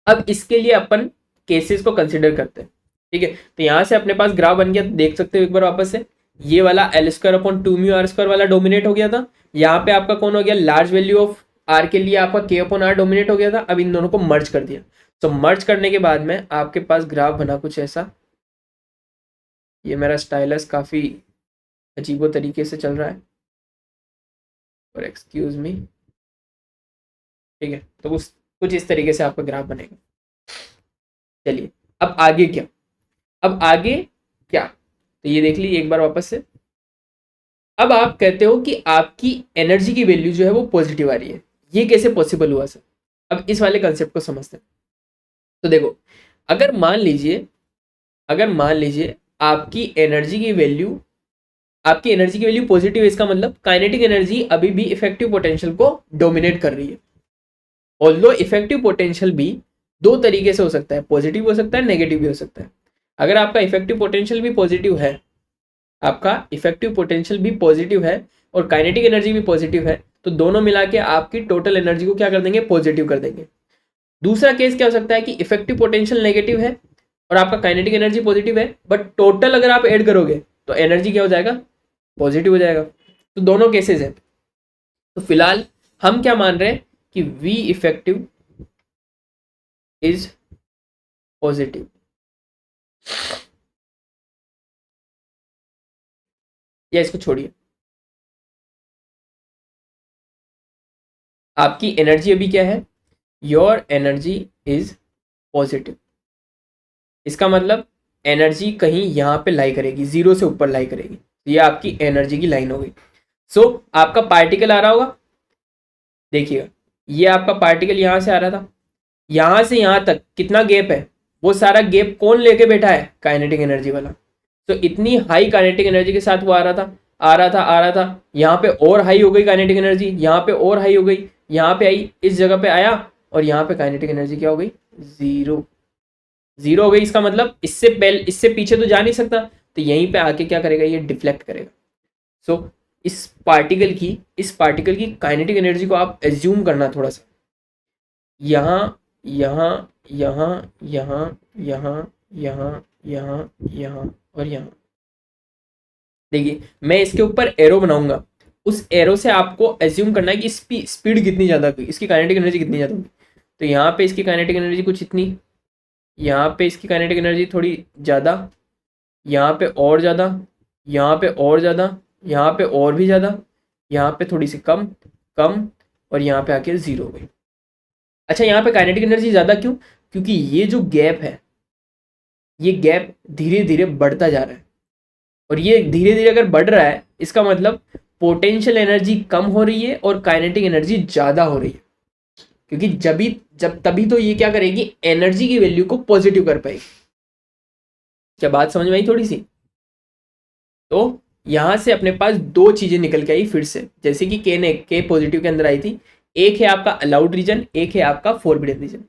अब इसके लिए अपन केसेस को कंसिडर करते हैं। ठीक है, तो यहां से अपने पास ग्राफ बन गया, देख सकते हो एक बार वापस से, ये वाला L square upon two mu r square वाला डोमिनेट हो गया था, यहाँ पे आपका कौन हो गया, लार्ज वैल्यू ऑफ आर के लिए आपका के अपॉन आर डोमिनेट हो गया था। अब इन दोनों को मर्ज कर दिया, तो मर्ज करने के बाद में आपके पास ग्राफ बना कुछ ऐसा। ये मेरा स्टाइलस काफी अजीबो तरीके से चल रहा है, और एक्सक्यूज मी। ठीक है, तो कुछ इस तरीके से आपका ग्राफ बनेगा। चलिए, अब आगे क्या, अब आगे क्या? तो ये देख लीजिए एक बार वापस से। अब आप कहते हो कि आपकी एनर्जी की वैल्यू जो है वो पॉजिटिव आ रही है, ये कैसे पॉसिबल हुआ सर? अब इस वाले कंसेप्ट को समझते हैं। तो देखो, अगर मान लीजिए, अगर मान लीजिए आपकी एनर्जी की वैल्यू पॉजिटिव है, इसका मतलब काइनेटिक एनर्जी अभी भी इफेक्टिव पोटेंशियल को डोमिनेट कर रही है। ऑल्दो इफेक्टिव पोटेंशियल भी दो तरीके से हो सकता है, पॉजिटिव हो सकता है, नेगेटिव भी हो सकता है। अगर आपका इफेक्टिव पोटेंशियल भी पॉजिटिव है, आपका इफेक्टिव पोटेंशियल भी पॉजिटिव है और काइनेटिक एनर्जी भी पॉजिटिव है, तो दोनों मिला के आपकी टोटल एनर्जी को क्या कर देंगे? पॉजिटिव कर देंगे। दूसरा केस क्या हो सकता है कि इफेक्टिव पोटेंशियल नेगेटिव है और आपका काइनेटिक एनर्जी पॉजिटिव है, बट टोटल अगर आप ऐड करोगे तो एनर्जी क्या हो जाएगा? पॉजिटिव हो जाएगा। तो दोनों केसेस है। तो फिलहाल हम क्या मान रहे हैं कि वी इफेक्टिव इज पॉजिटिव। या इसको छोड़िए, आपकी एनर्जी अभी क्या है? Your energy is positive. इसका मतलब एनर्जी कहीं यहाँ पे लाई करेगी, जीरो से ऊपर लाई करेगी। तो ये आपकी एनर्जी की लाइन हो गई। सो आपका पार्टिकल आ रहा होगा, देखिएगा, ये आपका पार्टिकल यहाँ से आ रहा था, यहाँ से यहाँ तक कितना गैप है? वो सारा गैप कौन लेके बैठा है? काइनेटिक एनर्जी वाला। तो इतनी हाई काइनेटिक एनर्जी के साथ वो आ रहा था, आ रहा था, आ रहा था, यहाँ पे और हाई हो गई काइनेटिक एनर्जी, यहाँ पे और हाई हो गई, यहाँ पे आई, इस जगह पे आया और यहाँ पे काइनेटिक एनर्जी क्या हो गई? जीरो। जीरो हो गई। इसका मतलब इससे पहले, इससे पीछे तो जा नहीं सकता, तो यहीं पे आके क्या करेगा? ये डिफ्लेक्ट करेगा। सो इस पार्टिकल की काइनेटिक एनर्जी को आप एज्यूम करना थोड़ा सा, यहाँ यहाँ यहाँ यहाँ यहाँ यहाँ यहाँ यहाँ और यहाँ। देखिए, मैं इसके ऊपर एरो बनाऊंगा, उस एरो से आपको एज्यूम करना है कि स्पीड कितनी ज़्यादा होगी, इसकी काइनेटिक एनर्जी कितनी ज़्यादा होगी। तो यहाँ पे इसकी काइनेटिक एनर्जी कुछ इतनी, यहाँ पे इसकी काइनेटिक एनर्जी थोड़ी ज़्यादा, यहाँ पे और ज़्यादा, यहाँ पे और ज़्यादा, यहाँ पे और भी ज़्यादा, यहाँ पे थोड़ी सी कम, कम, और यहाँ पे आके ज़ीरो हो गई। अच्छा, यहाँ पे काइनेटिक एनर्जी ज़्यादा क्यों? क्योंकि ये जो गैप है, ये गैप धीरे धीरे बढ़ता जा रहा है, और ये धीरे धीरे अगर बढ़ रहा है, इसका मतलब पोटेंशियल एनर्जी कम हो रही है और काइनेटिक एनर्जी ज़्यादा हो रही है। क्योंकि जब तभी तो ये क्या करेगी? एनर्जी की वैल्यू को पॉजिटिव कर पाएगी। क्या बात समझ में आई थोड़ी सी? तो यहाँ से अपने पास दो चीज़ें निकल के आई फिर से, जैसे कि के पॉजिटिव के अंदर आई थी। एक है आपका अलाउड रीजन, एक है आपका फॉरबिडन रीजन।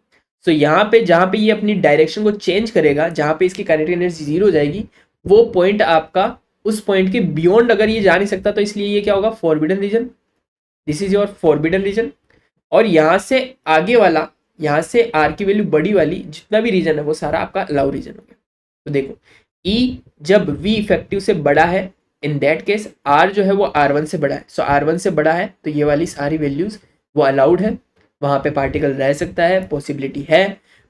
सो यहाँ पे जहाँ पे ये अपनी डायरेक्शन को चेंज करेगा, जहाँ पे इसकी काइनेटिक एनर्जी जीरो हो जाएगी, वो पॉइंट आपका उस पॉइंट के बियॉन्ड अगर ये जा नहीं सकता, तो इसलिए ये क्या होगा? Forbidden region. This is your forbidden region. और यहाँ से आगे वाला, यहाँ से आर की वैल्यू बड़ी वाली जितना भी रीजन है, वो सारा आपका अलाउ रीजन हो गया। तो देखो, ई जब वी इफेक्टिव से बड़ा है, इन दैट केस आर जो है वो R1 से बड़ा है। सो R1 से बड़ा है तो ये वाली सारी वैल्यूज वो अलाउड है, वहाँ पे पार्टिकल रह सकता है, पॉसिबिलिटी है।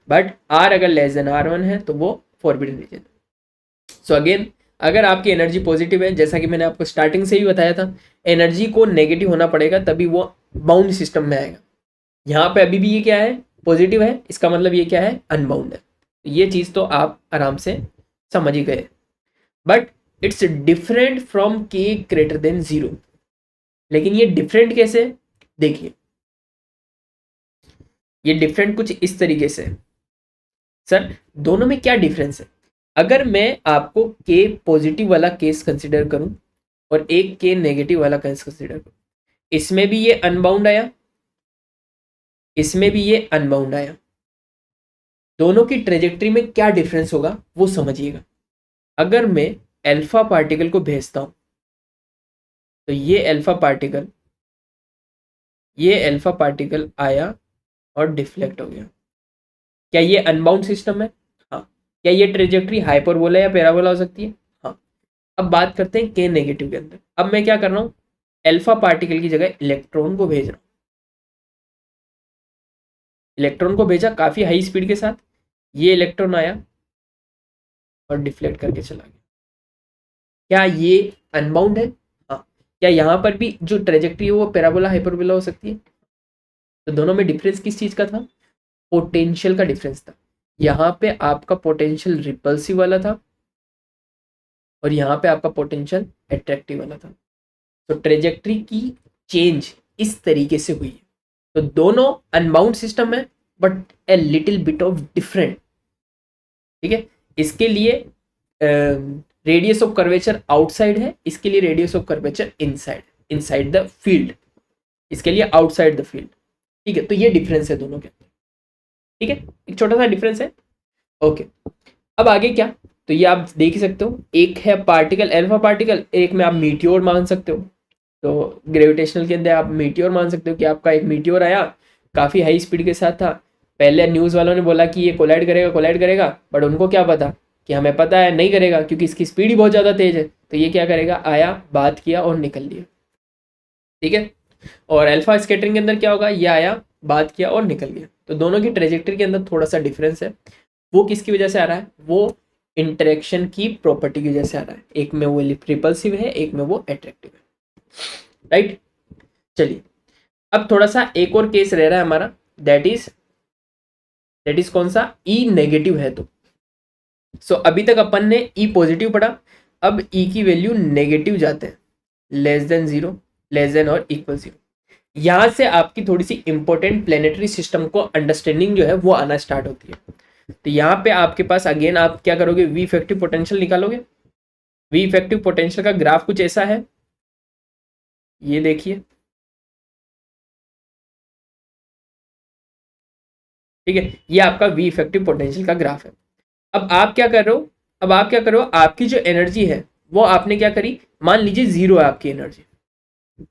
बट आर अगर लेस देन R1 है तो वो फॉरबिडन रीजन। सो अगेन, अगर आपकी एनर्जी पॉजिटिव है, जैसा कि मैंने आपको स्टार्टिंग से ही बताया था, एनर्जी को नेगेटिव होना पड़ेगा तभी वो बाउंड सिस्टम में आएगा। यहाँ पे अभी भी ये क्या है? पॉजिटिव है, इसका मतलब ये क्या है? अनबाउंड है। ये चीज़ तो आप आराम से समझ ही गए। बट इट्स डिफरेंट फ्रॉम के ग्रेटर देन जीरो। लेकिन ये डिफरेंट कैसे? देखिए, ये डिफरेंट कुछ इस तरीके से। सर, दोनों में क्या डिफरेंस है? अगर मैं आपको के पॉजिटिव वाला केस कंसिडर करूं और एक के नेगेटिव वाला केस कंसिडर करूं, इसमें भी ये अनबाउंड आया, इसमें भी ये अनबाउंड आया। दोनों की ट्रेजेक्ट्री में क्या डिफरेंस होगा वो समझिएगा। अगर मैं अल्फा पार्टिकल को भेजता हूं, तो ये अल्फा पार्टिकल आया और डिफ्लेक्ट हो गया। क्या ये अनबाउंड सिस्टम है? हाँ। क्या ये ट्रेजेक्ट्री हाइपरबोला या पैराबोला हो सकती है? हाँ। अब बात करते हैं के नेगेटिव के अंदर। अब मैं क्या कर रहा हूँ? अल्फा पार्टिकल की जगह इलेक्ट्रॉन को भेज रहा हूँ। इलेक्ट्रॉन को भेजा काफी हाई स्पीड के साथ, ये इलेक्ट्रॉन आया और डिफ्लेक्ट करके चला गया। क्या ये अनबाउंड है? हाँ। क्या यहाँ पर भी जो ट्रेजेक्ट्री है वो पैराबोला हाइपरबोला हो सकती है? तो दोनों में डिफरेंस किस चीज का था? पोटेंशियल का डिफरेंस था। यहाँ पे आपका पोटेंशियल रिपल्सिव वाला था, और यहाँ पे आपका पोटेंशियल एट्रैक्टिव वाला था। तो ट्रेजेक्ट्री की चेंज इस तरीके से हुई है। तो दोनों अनबाउंड सिस्टम है but a little bit of different. ठीक है, इसके लिए रेडियस ऑफ कर्वेचर आउटसाइड है, इसके लिए radius of curvature inside, inside the field, इसके लिए आउटसाइड द फील्ड। ठीक है, तो ये डिफरेंस है दोनों के अंदर। ठीक है, एक छोटा सा डिफरेंस है। ओके, अब आगे क्या, तो ये आप देख ही सकते हो, एक है पार्टिकल अल्फा पार्टिकल, एक में आप मीटियोर मान सकते हो। तो ग्रेविटेशनल के अंदर आप मीटियोर मान सकते हो कि आपका एक मीटियोर आया, काफ़ी हाई स्पीड के साथ था। पहले न्यूज़ वालों ने बोला कि ये कोलाइड करेगा, बट उनको क्या पता कि हमें पता है नहीं करेगा क्योंकि इसकी स्पीड ही बहुत ज़्यादा तेज़ है। तो ये क्या करेगा, आया, बात किया और निकल लिया। ठीक है, और अल्फा स्कैटरिंग के अंदर क्या होगा, ये आया, बात किया और निकल गया। तो दोनों की ट्रेजेक्टरी के अंदर थोड़ा सा डिफरेंस है। वो किसकी वजह से आ रहा है, वो इंटरेक्शन की प्रॉपर्टी की वजह से आ रहा है। एक में वो रिपल्सिव है, एक में वो अट्रैक्टिव है। राइट, चलिए अब थोड़ा सा एक और केस रह रहा है हमारा, दैट इज कौन सा, ई नेगेटिव है। तो सो अभी तक अपन ने ई पॉजिटिव पढ़ा, अब ई की वैल्यू नेगेटिव जाते हैं, लेस देन 0, लेस देन और इक्वल 0। यहाँ से आपकी थोड़ी सी इंपॉर्टेंट प्लेनेटरी सिस्टम को अंडरस्टैंडिंग जो है वो आना स्टार्ट होती है। तो यहाँ पे आपके पास अगेन आप क्या करोगे, वी इफेक्टिव पोटेंशियल निकालोगे। वी इफेक्टिव पोटेंशियल का ग्राफ कुछ ऐसा है, ये देखिए। ठीक है, ये आपका वी इफेक्टिव पोटेंशियल का ग्राफ है। अब आप क्या कर रहे हो, आपकी जो एनर्जी है वो आपने क्या करी, मान लीजिए 0 है आपकी energy.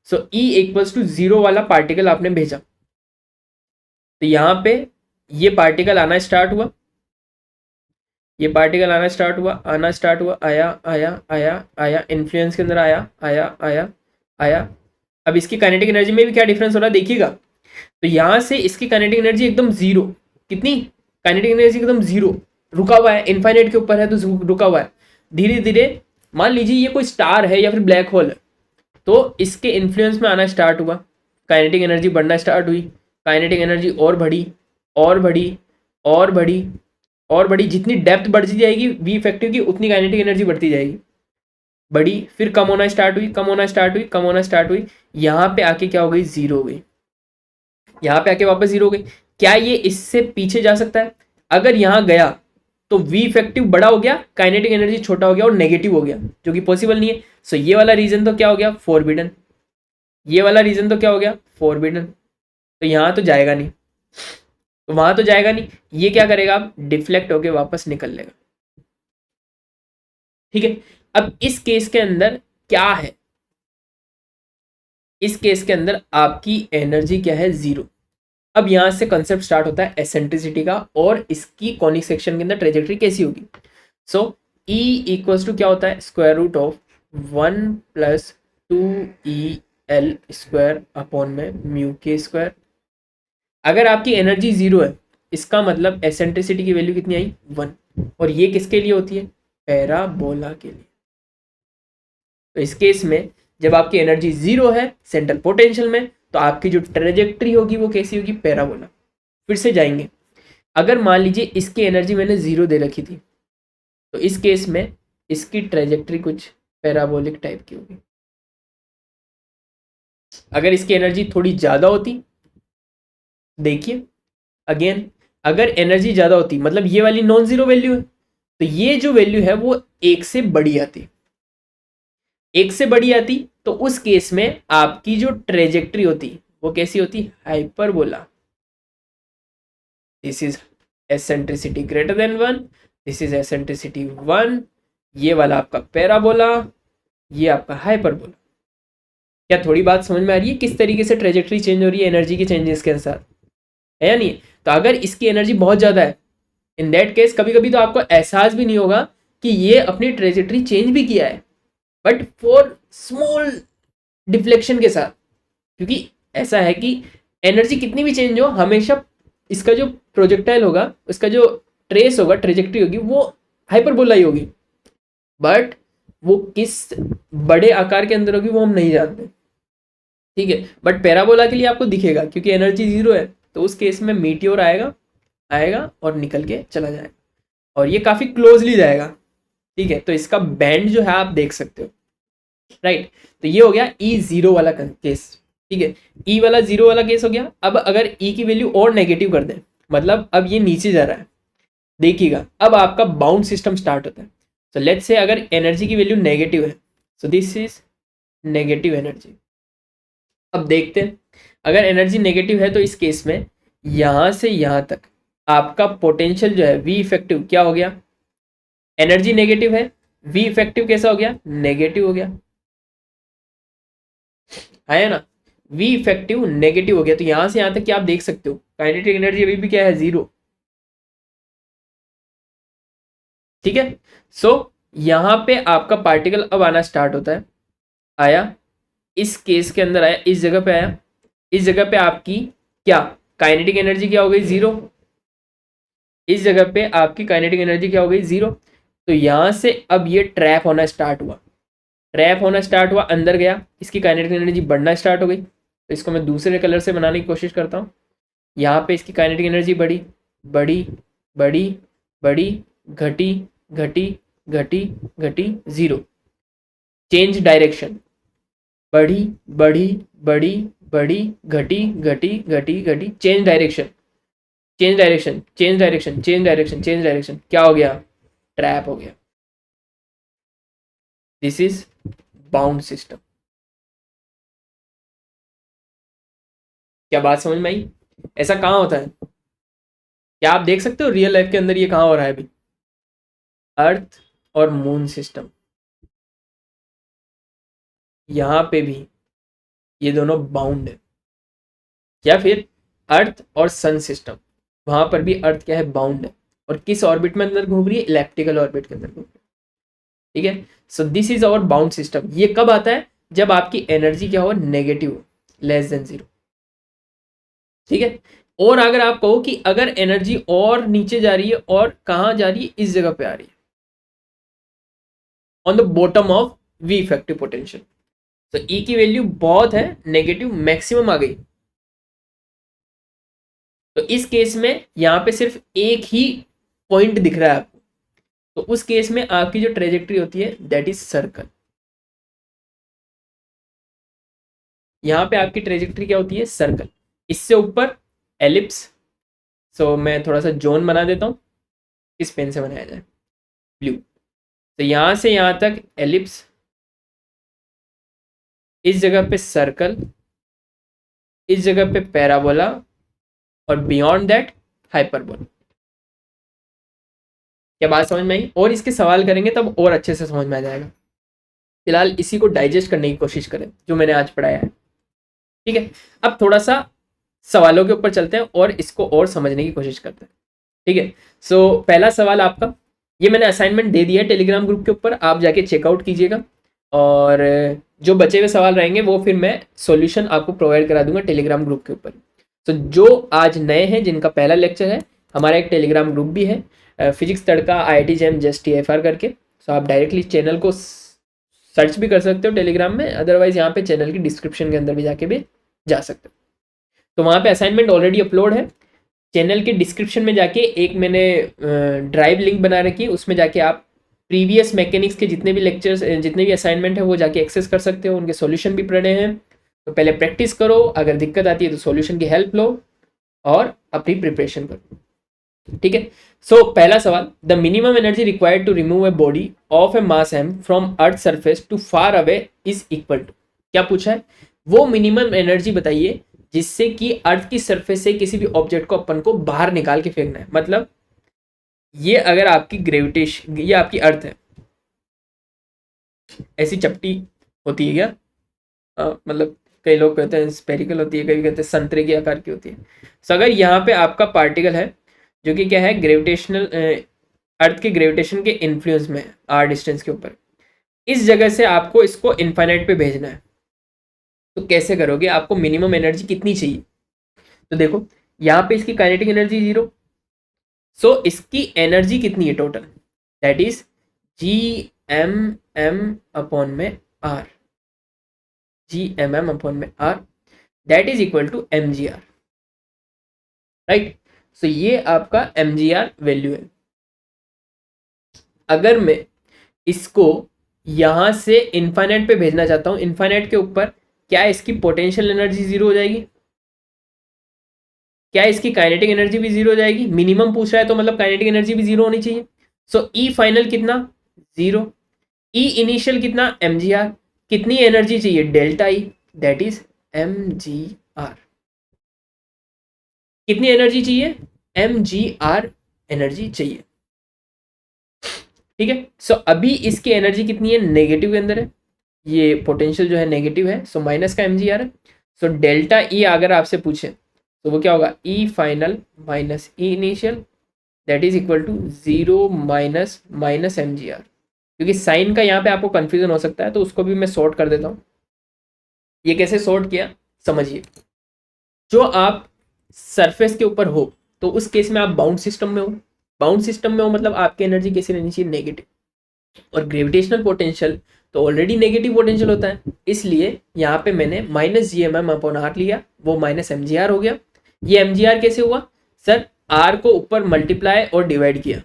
So E equals to 0 वाला पार्टिकल आपने भेजा, तो यहां पे ये पार्टिकल आना स्टार्ट हुआ, आया, इन्फ्लुएंस के अंदर आया। अब इसकी काइनेटिक एनर्जी में भी क्या डिफरेंस हो रहा है देखिएगा। तो यहां से इसकी काइनेटिक एनर्जी एकदम 0, कितनी, काइनेटिक एनर्जी एकदम 0, रुका हुआ है, इनफाइनाइट के ऊपर है तो रुका हुआ है। धीरे धीरे मान लीजिए ये कोई स्टार है या फिर ब्लैक होल है, तो इसके इन्फ्लुएंस में आना स्टार्ट हुआ, काइनेटिक एनर्जी बढ़ना स्टार्ट हुई, काइनेटिक एनर्जी और बढ़ी और बढ़ी और बढ़ी और बढ़ी। जितनी डेप्थ बढ़ती जाएगी वी इफेक्टिव की, उतनी काइनेटिक एनर्जी बढ़ती जाएगी, बढ़ी, फिर कम होना स्टार्ट हुई। यहाँ पे आके क्या हो गई, 0 हो गई। यहाँ पे आके वापस 0 हो गई। क्या ये इससे पीछे जा सकता है? अगर यहाँ गया तो वी इफेक्टिव बड़ा हो गया, काइनेटिक एनर्जी छोटा हो गया और नेगेटिव हो गया, जो कि पॉसिबल नहीं है। सो ये वाला रीजन तो क्या हो गया, फॉरबिडन। ये वाला रीजन तो क्या हो गया, फॉरबिडन। तो यहाँ तो जाएगा नहीं, तो वहां तो जाएगा नहीं। ये क्या करेगा, अब डिफ्लेक्ट होके वापस निकल लेगा। ठीक है, अब इस केस के अंदर क्या है, इस केस के अंदर आपकी एनर्जी क्या है, 0। अब यहां से कंसेप्ट स्टार्ट होता है एसेंट्रिसिटी का, और इसकी कॉनिक सेक्शन के अंदर ट्रेजेक्टरी कैसी होगी। सो E इक्वल्स टू क्या होता है, square root of 1 + 2EL square upon में म्यू के स्क्वायर। अगर आपकी एनर्जी 0 है, इसका मतलब एसेंट्रिसिटी की वैल्यू कितनी आई, 1। और ये किसके लिए होती है, पैराबोला के लिए। तो इस केस में जब आपकी एनर्जी 0 है सेंट्रल पोटेंशियल में, तो आपकी जो ट्रेजेक्ट्री होगी वो कैसी होगी, पैराबोला। फिर से जाएंगे, अगर मान लीजिए इसकी एनर्जी मैंने 0 दे रखी थी, तो इस केस में इसकी ट्रेजेक्ट्री कुछ पैराबोलिक टाइप की होगी। अगर इसकी एनर्जी थोड़ी ज़्यादा होती, देखिए अगेन, अगर एनर्जी ज़्यादा होती मतलब ये वाली नॉन जीरो वैल्यू है, तो ये जो वैल्यू है वो 1 से बड़ी आती, 1 से बड़ी आती, तो उस केस में आपकी जो ट्रेजेक्ट्री होती वो कैसी होती, hyperbola. This is eccentricity greater than 1, this is eccentricity 1, ये वाला आपका पैराबोला, ये आपका हाइपरबोला। क्या थोड़ी बात समझ में आ रही है किस तरीके से ट्रेजेक्ट्री चेंज हो रही है एनर्जी के चेंजेस के साथ, है या नहीं? तो अगर इसकी एनर्जी बहुत ज़्यादा है, इन दैट केस कभी कभी तो आपको एहसास भी नहीं होगा कि ये अपनी ट्रेजेक्ट्री चेंज भी किया है, बट फॉर स्मॉल डिफ्लेक्शन के साथ। क्योंकि ऐसा है कि एनर्जी कितनी भी चेंज हो, हमेशा इसका जो प्रोजेक्टाइल होगा, उसका जो ट्रेस होगा, ट्रेजेक्ट्री होगी, वो हाइपरबोला ही होगी। बट वो किस बड़े आकार के अंदर होगी वो हम नहीं जानते, ठीक है। बट पैराबोला के लिए आपको दिखेगा, क्योंकि एनर्जी 0 है, तो उस केस में मीटियोर आएगा और निकल के चला जाएगा, और ये काफ़ी क्लोजली जाएगा। ठीक है, तो इसका बैंड जो है आप देख सकते हो, राइट। तो ये हो गया ई जीरो वाला केस, ठीक है। ई वाला जीरो वाला केस हो गया। अब अगर ई की वैल्यू और नेगेटिव कर दें, मतलब अब ये नीचे जा रहा है, देखिएगा अब आपका बाउंड सिस्टम स्टार्ट होता है। तो लेट्स से अगर एनर्जी की वैल्यू नेगेटिव है, so this is negative energy. अब देखते हैं, अगर एनर्जी नेगेटिव है तो इस केस में यहां से यहां तक आपका पोटेंशियल जो है वी इफेक्टिव क्या हो गया, एनर्जी नेगेटिव है, वी इफेक्टिव कैसा हो गया, नेगेटिव हो गया, है ना। वी इफेक्टिव नेगेटिव हो गया, तो यहां से यहां तक क्या आप देख सकते हो काइनेटिक एनर्जी अभी भी क्या है, जीरो, ठीक है। सो यहां पे आपका पार्टिकल अब आना स्टार्ट होता है, आया इस केस के अंदर, आया इस जगह पे, आया इस जगह पे आपकी क्या काइनेटिक एनर्जी क्या हो गई, जीरो। इस जगह पे आपकी काइनेटिक एनर्जी क्या हो गई, जीरो। तो यहां से अब ये ट्रैप होना स्टार्ट हुआ, ट्रैप होना स्टार्ट हुआ, अंदर गया, इसकी काइनेटिक एनर्जी बढ़ना स्टार्ट हो गई। तो इसको मैं दूसरे कलर से बनाने की कोशिश करता हूँ। यहाँ पे इसकी काइनेटिक एनर्जी बढ़ी, बढ़ी, बढ़ी, बढ़ी, घटी, घटी, घटी, घटी, जीरो। चेंज डायरेक्शन, बढ़ी, बढ़ी, बढ़ी, बढ़ी, घटी, घटी, घटी, घटी, change direction, change direction, change direction, change direction, change direction, क्या हो गया, ट्रैप हो गया। This is bound system. क्या बात समझ में आई? ऐसा कहाँ होता है, क्या आप देख सकते हो रियल लाइफ के अंदर ये कहाँ हो रहा है अभी, अर्थ और मून सिस्टम, यहां पे भी ये दोनों बाउंड है। या फिर अर्थ और सन सिस्टम, वहां पर भी अर्थ क्या है, बाउंड है। और किस ऑर्बिट में अंदर घूम रही है, इलेप्टिकल ऑर्बिट के अंदर घूम रही है, ठीक है। So this is our bound system. ये कब आता है, जब आपकी एनर्जी क्या हो, नेगेटिव हो, लेस देन जीरो, ठीक है। और अगर आप कहो कि अगर एनर्जी और नीचे जा रही है, और कहां जा रही है, इस जगह पे आ रही है, on the bottom of v effective potential. तो ई की वैल्यू बहुत है, नेगेटिव मैक्सिमम आ गई। तो इस केस में यहां पे सिर्फ एक ही पॉइंट दिख रहा है आपको, तो उस केस में आपकी जो ट्रेजेक्ट्री होती है दैट इज सर्कल। यहां पे आपकी ट्रेजेक्ट्री क्या होती है, सर्कल। इससे ऊपर एलिप्स। सो मैं थोड़ा सा जोन बना देता हूं, किस पेन से बनाया जाए, ब्लू। तो यहां से यहां तक एलिप्स, इस जगह पे सर्कल, इस जगह पे पैराबोला, और बियॉन्ड दैट हाइपरबोला। क्या बात समझ में आई? और इसके सवाल करेंगे तब और अच्छे से समझ में आ जाएगा। फिलहाल इसी को डाइजेस्ट करने की कोशिश करें जो मैंने आज पढ़ाया है, ठीक है। अब थोड़ा सा सवालों के ऊपर चलते हैं और इसको और समझने की कोशिश करते हैं, ठीक है। सो पहला सवाल आपका, ये मैंने असाइनमेंट दे दिया है टेलीग्राम ग्रुप के ऊपर, आप जाके चेकआउट कीजिएगा। और जो बचे हुए सवाल रहेंगे वो फिर मैं सॉल्यूशन आपको प्रोवाइड करा दूंगा टेलीग्राम ग्रुप के ऊपर। तो जो आज नए हैं, जिनका पहला लेक्चर है, हमारा एक टेलीग्राम ग्रुप भी है, फिजिक्स तड़का IIT जैम जस्ट TFR करके। सो आप डायरेक्टली चैनल को सर्च भी कर सकते हो टेलीग्राम में, अदरवाइज यहाँ पे चैनल की डिस्क्रिप्शन के अंदर भी जाके भी जा सकते हो। तो वहाँ पे असाइनमेंट ऑलरेडी अपलोड है। चैनल के डिस्क्रिप्शन में जाके एक मैंने ड्राइव लिंक बना रखी है, उसमें जाके आप प्रीवियस मैकेनिक्स के जितने भी लेक्चर्स, जितने भी असाइनमेंट है वो जाके एक्सेस कर सकते हो, उनके सॉल्यूशन भी पड़े हैं। तो पहले प्रैक्टिस करो, अगर दिक्कत आती है तो सॉल्यूशन की हेल्प लो और अपनी प्रिपरेशन करो, ठीक है। सो पहला सवाल, the minimum energy required to remove a body of a mass m from earth surface to far away is equal to, क्या पूछा है, वो मिनिमम एनर्जी बताइए जिससे कि अर्थ की सरफेस से किसी भी ऑब्जेक्ट को अपन को बाहर निकाल के फेंकना है। मतलब ये अगर आपकी ग्रेविटेशन, ये आपकी अर्थ है, ऐसी चपटी होती है क्या, मतलब कई लोग कहते हैं स्पेरिकल होती है, कई कहते हैं संतरे के आकार की होती है। सो अगर यहाँ पे आपका पार्टिकल है जो कि क्या है, ग्रेविटेशनल, अर्थ के ग्रेविटेशन के इन्फ्लुएंस में है r डिस्टेंस के ऊपर, इस जगह से आपको इसको इनफाइनाइट पे भेजना है। तो कैसे करोगे, आपको मिनिमम एनर्जी कितनी चाहिए, तो देखो यहाँ पे इसकी काइनेटिक एनर्जी जीरो, सो इसकी एनर्जी कितनी है total, that is GMM upon में R, GMM अपॉन में R, that is equal to MGR, right. So ये आपका MGR वैल्यू है। अगर मैं इसको यहां से इन्फाइनाइट पे भेजना चाहता हूं, इन्फाइनाइट के ऊपर क्या इसकी पोटेंशियल एनर्जी जीरो हो जाएगी, क्या इसकी काइनेटिक एनर्जी भी जीरो हो जाएगी, मिनिमम पूछ रहा है तो मतलब काइनेटिक एनर्जी भी जीरो होनी चाहिए। सो ई फाइनल कितना, जीरो। ई इनिशियल कितना, mgr, कितनी एनर्जी चाहिए, delta E, that is mgr, कितनी एनर्जी चाहिए, mgr एनर्जी चाहिए। ठीक है, सो अभी इसकी एनर्जी कितनी है, नेगेटिव के अंदर है, ये पोटेंशियल जो है नेगेटिव है, सो माइनस का mgr है। सो डेल्टा ई अगर आपसे पूछे तो वो क्या होगा, E final minus E initial, that is equal to zero minus minus mgr। क्योंकि साइन का यहाँ पे आपको कंफ्यूजन हो सकता है तो उसको भी मैं सॉर्ट कर देता हूँ। ये कैसे सॉर्ट किया समझिए, जो आप सरफेस के ऊपर हो तो उस केस में आप बाउंड सिस्टम में हो, बाउंड सिस्टम में हो मतलब आपकी एनर्जी कैसे रहनी चाहिए, नेगेटिव, और ग्रेविटेशनल पोटेंशियल तो ऑलरेडी नेगेटिव पोटेंशियल होता है, इसलिए यहाँ पे मैंने minus G M m upon r लिया, वो माइनस एम जी आर हो गया। ये एम जी आर कैसे हुआ सर, आर को ऊपर मल्टीप्लाई और डिवाइड किया,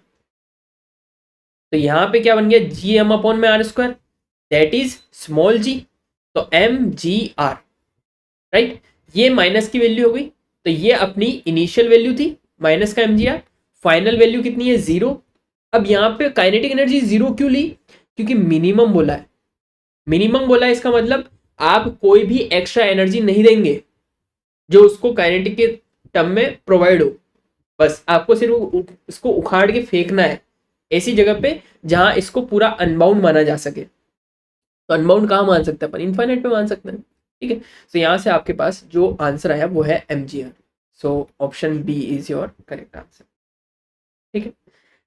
तो यहाँ पे क्या बन गया, जी एम अपॉन में are square, that is small G, तो एम जी आर, राइट। ये माइनस की वैल्यू हो गई, तो ये अपनी इनिशियल वैल्यू थी माइनस का M G R, final value कितनी है, जीरो। अब यहाँ पे काइनेटिक एनर्जी जीरो क्यों ली, क्योंकि मिनिमम बोला है, मिनिमम बोला है, इसका मतलब आप कोई भी एक्स्ट्रा एनर्जी नहीं देंगे जो उसको काइनेटिक के टर्म में प्रोवाइड हो, बस आपको सिर्फ इसको उखाड़ के फेंकना है ऐसी जगह पे जहां इसको पूरा अनबाउंड माना जा सके। तो अनबाउंड कहाँ मान सकते हैं अपन, इनफाइनाइट पे मान सकते हैं, ठीक है। तो यहाँ से आपके पास जो आंसर आया वो है mgr, so option B is your correct answer, ठीक है।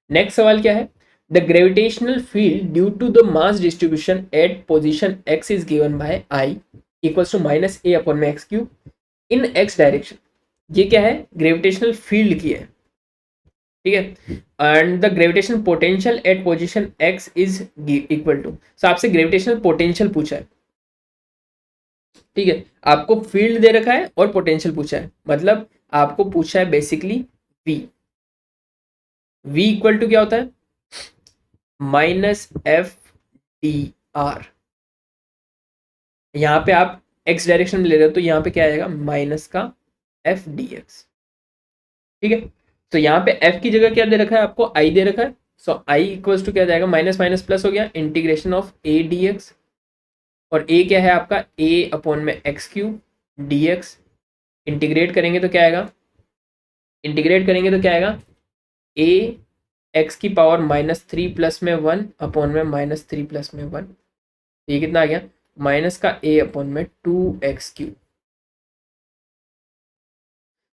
नेक्स्ट सवाल क्या है, the gravitational field due to the mass distribution at position x is given by i equals to minus A upon में X cube in x direction. ये क्या है, gravitational field की है, ठीक है। And the gravitation potential at position x is equal to, so आपसे gravitational potential पूछा है, ठीक है। आपको फील्ड दे रखा है और पोटेंशियल पूछा है, मतलब आपको पूछा है basically v, v equal to क्या होता है, माइनस एफ डी आर। यहां पे आप x डायरेक्शन में ले रहे हो तो यहां पे क्या आएगा, माइनस का एफ डी एक्स, ठीक है। तो यहाँ पे f की जगह क्या दे रखा है आपको, i दे रखा है, सो i इक्वल्स टू क्या जाएगा, माइनस माइनस प्लस हो गया, इंटीग्रेशन ऑफ a dx, और a क्या है आपका, a अपॉन में एक्स क्यूब dx, इंटीग्रेट करेंगे तो क्या आएगा, इंटीग्रेट करेंगे तो क्या आएगा, a x की पावर माइनस थ्री प्लस में वन अपॉन में माइनस थ्री प्लस में वन, ये कितना आ गया, माइनस का a अपॉन में टू एक्स क्यूब।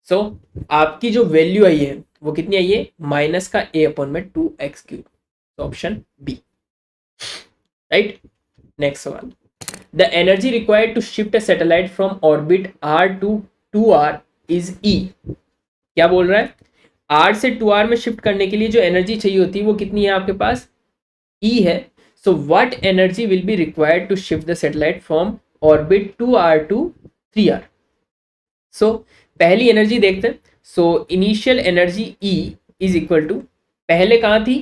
सो आपकी जो वैल्यू आई है वो कितनी आई है, माइनस का a अपॉन में टू एक्स क्यूब, तो ऑप्शन बी, राइट। नेक्स्ट सवाल, the energy required to shift a satellite from orbit R to R is E. क्या बोल रहा है, आर से टू आर में शिफ्ट करने के लिए जो एनर्जी चाहिए होती है वो कितनी है आपके पास, ई है। So what energy will be required to shift the satellite from orbit to R to three R. So पहली एनर्जी देखते हैं, so initial energy E is equal to, पहले कहाँ थी,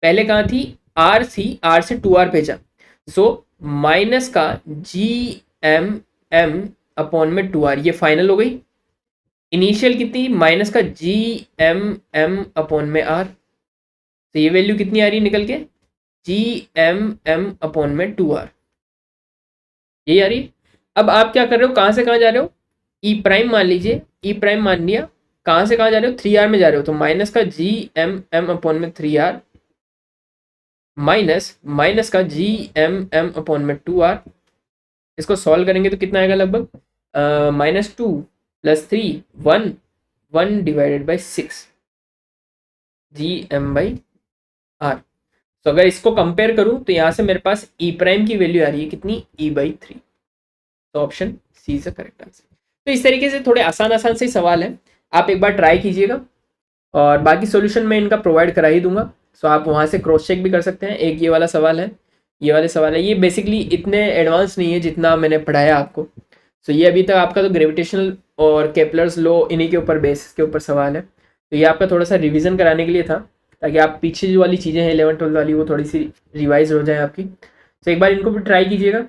पहले कहाँ थी, आर थी, आर से टू आर भेजा, सो माइनस का जी एम एम अपॉन में टू आर, ये फाइनल हो गई। इनिशियल कितनी, माइनस का जी एम एम अपॉन में आर, तो ये वैल्यू कितनी आ रही है निकल के, जी एम एम अपॉन में टू आर, यही आ रही है। अब आप क्या कर रहे हो, कहाँ से कहाँ जा रहे हो, ई प्राइम मान लीजिए, ई प्राइम मान लिया, कहाँ से कहाँ जा रहे हो, थ्री आर में जा रहे हो, तो माइनस का जी एम एम अपॉन में थ्री आर माइनस माइनस का जी एम एम अपॉन में टू आर, इसको सॉल्व करेंगे तो कितना आएगा, लगभग minus two plus three, one, one divided by six G m by r. तो अगर इसको कंपेयर करूं तो यहाँ से मेरे पास ई प्राइम की वैल्यू आ रही है कितनी, ई बाई थ्री, तो option C is the correct answer. तो इस तरीके से थोड़े आसान आसान से सवाल है, आप एक बार ट्राई कीजिएगा, और बाकी सॉल्यूशन मैं इनका प्रोवाइड करा ही दूंगा, सो आप वहाँ से क्रॉस चेक भी कर सकते हैं। एक ये वाला सवाल है, ये वाले सवाल है, ये बेसिकली इतने एडवांस नहीं है जितना मैंने पढ़ाया आपको। सो ये अभी तक आपका तो ग्रेविटेशनल और केपलर्स लॉ इन्हीं के ऊपर बेसिस के ऊपर सवाल है, तो ये आपका थोड़ा सा रिविजन कराने के लिए था, ताकि आप पीछे जो वाली चीज़ें हैं 11th-12th वाली वो थोड़ी सी रिवाइज हो जाए आपकी। तो एक बार इनको भी ट्राई कीजिएगा,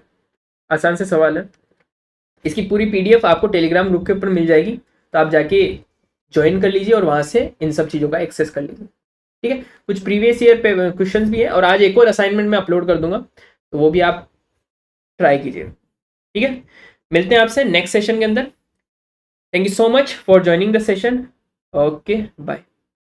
आसान से सवाल है। इसकी पूरी पीडीएफ आपको टेलीग्राम ग्रुप के ऊपर मिल जाएगी, तो आप जाके ज्वाइन कर लीजिए और वहाँ से इन सब चीज़ों का एक्सेस कर लीजिए। ठीक है, कुछ प्रीवियस ईयर पे क्वेश्चंस भी है और आज एक और असाइनमेंट मैं अपलोड कर दूंगा, तो वो भी आप ट्राई कीजिए। ठीक है, मिलते हैं आपसे नेक्स्ट सेशन के अंदर। Thank you so much for joining the session. Okay, bye.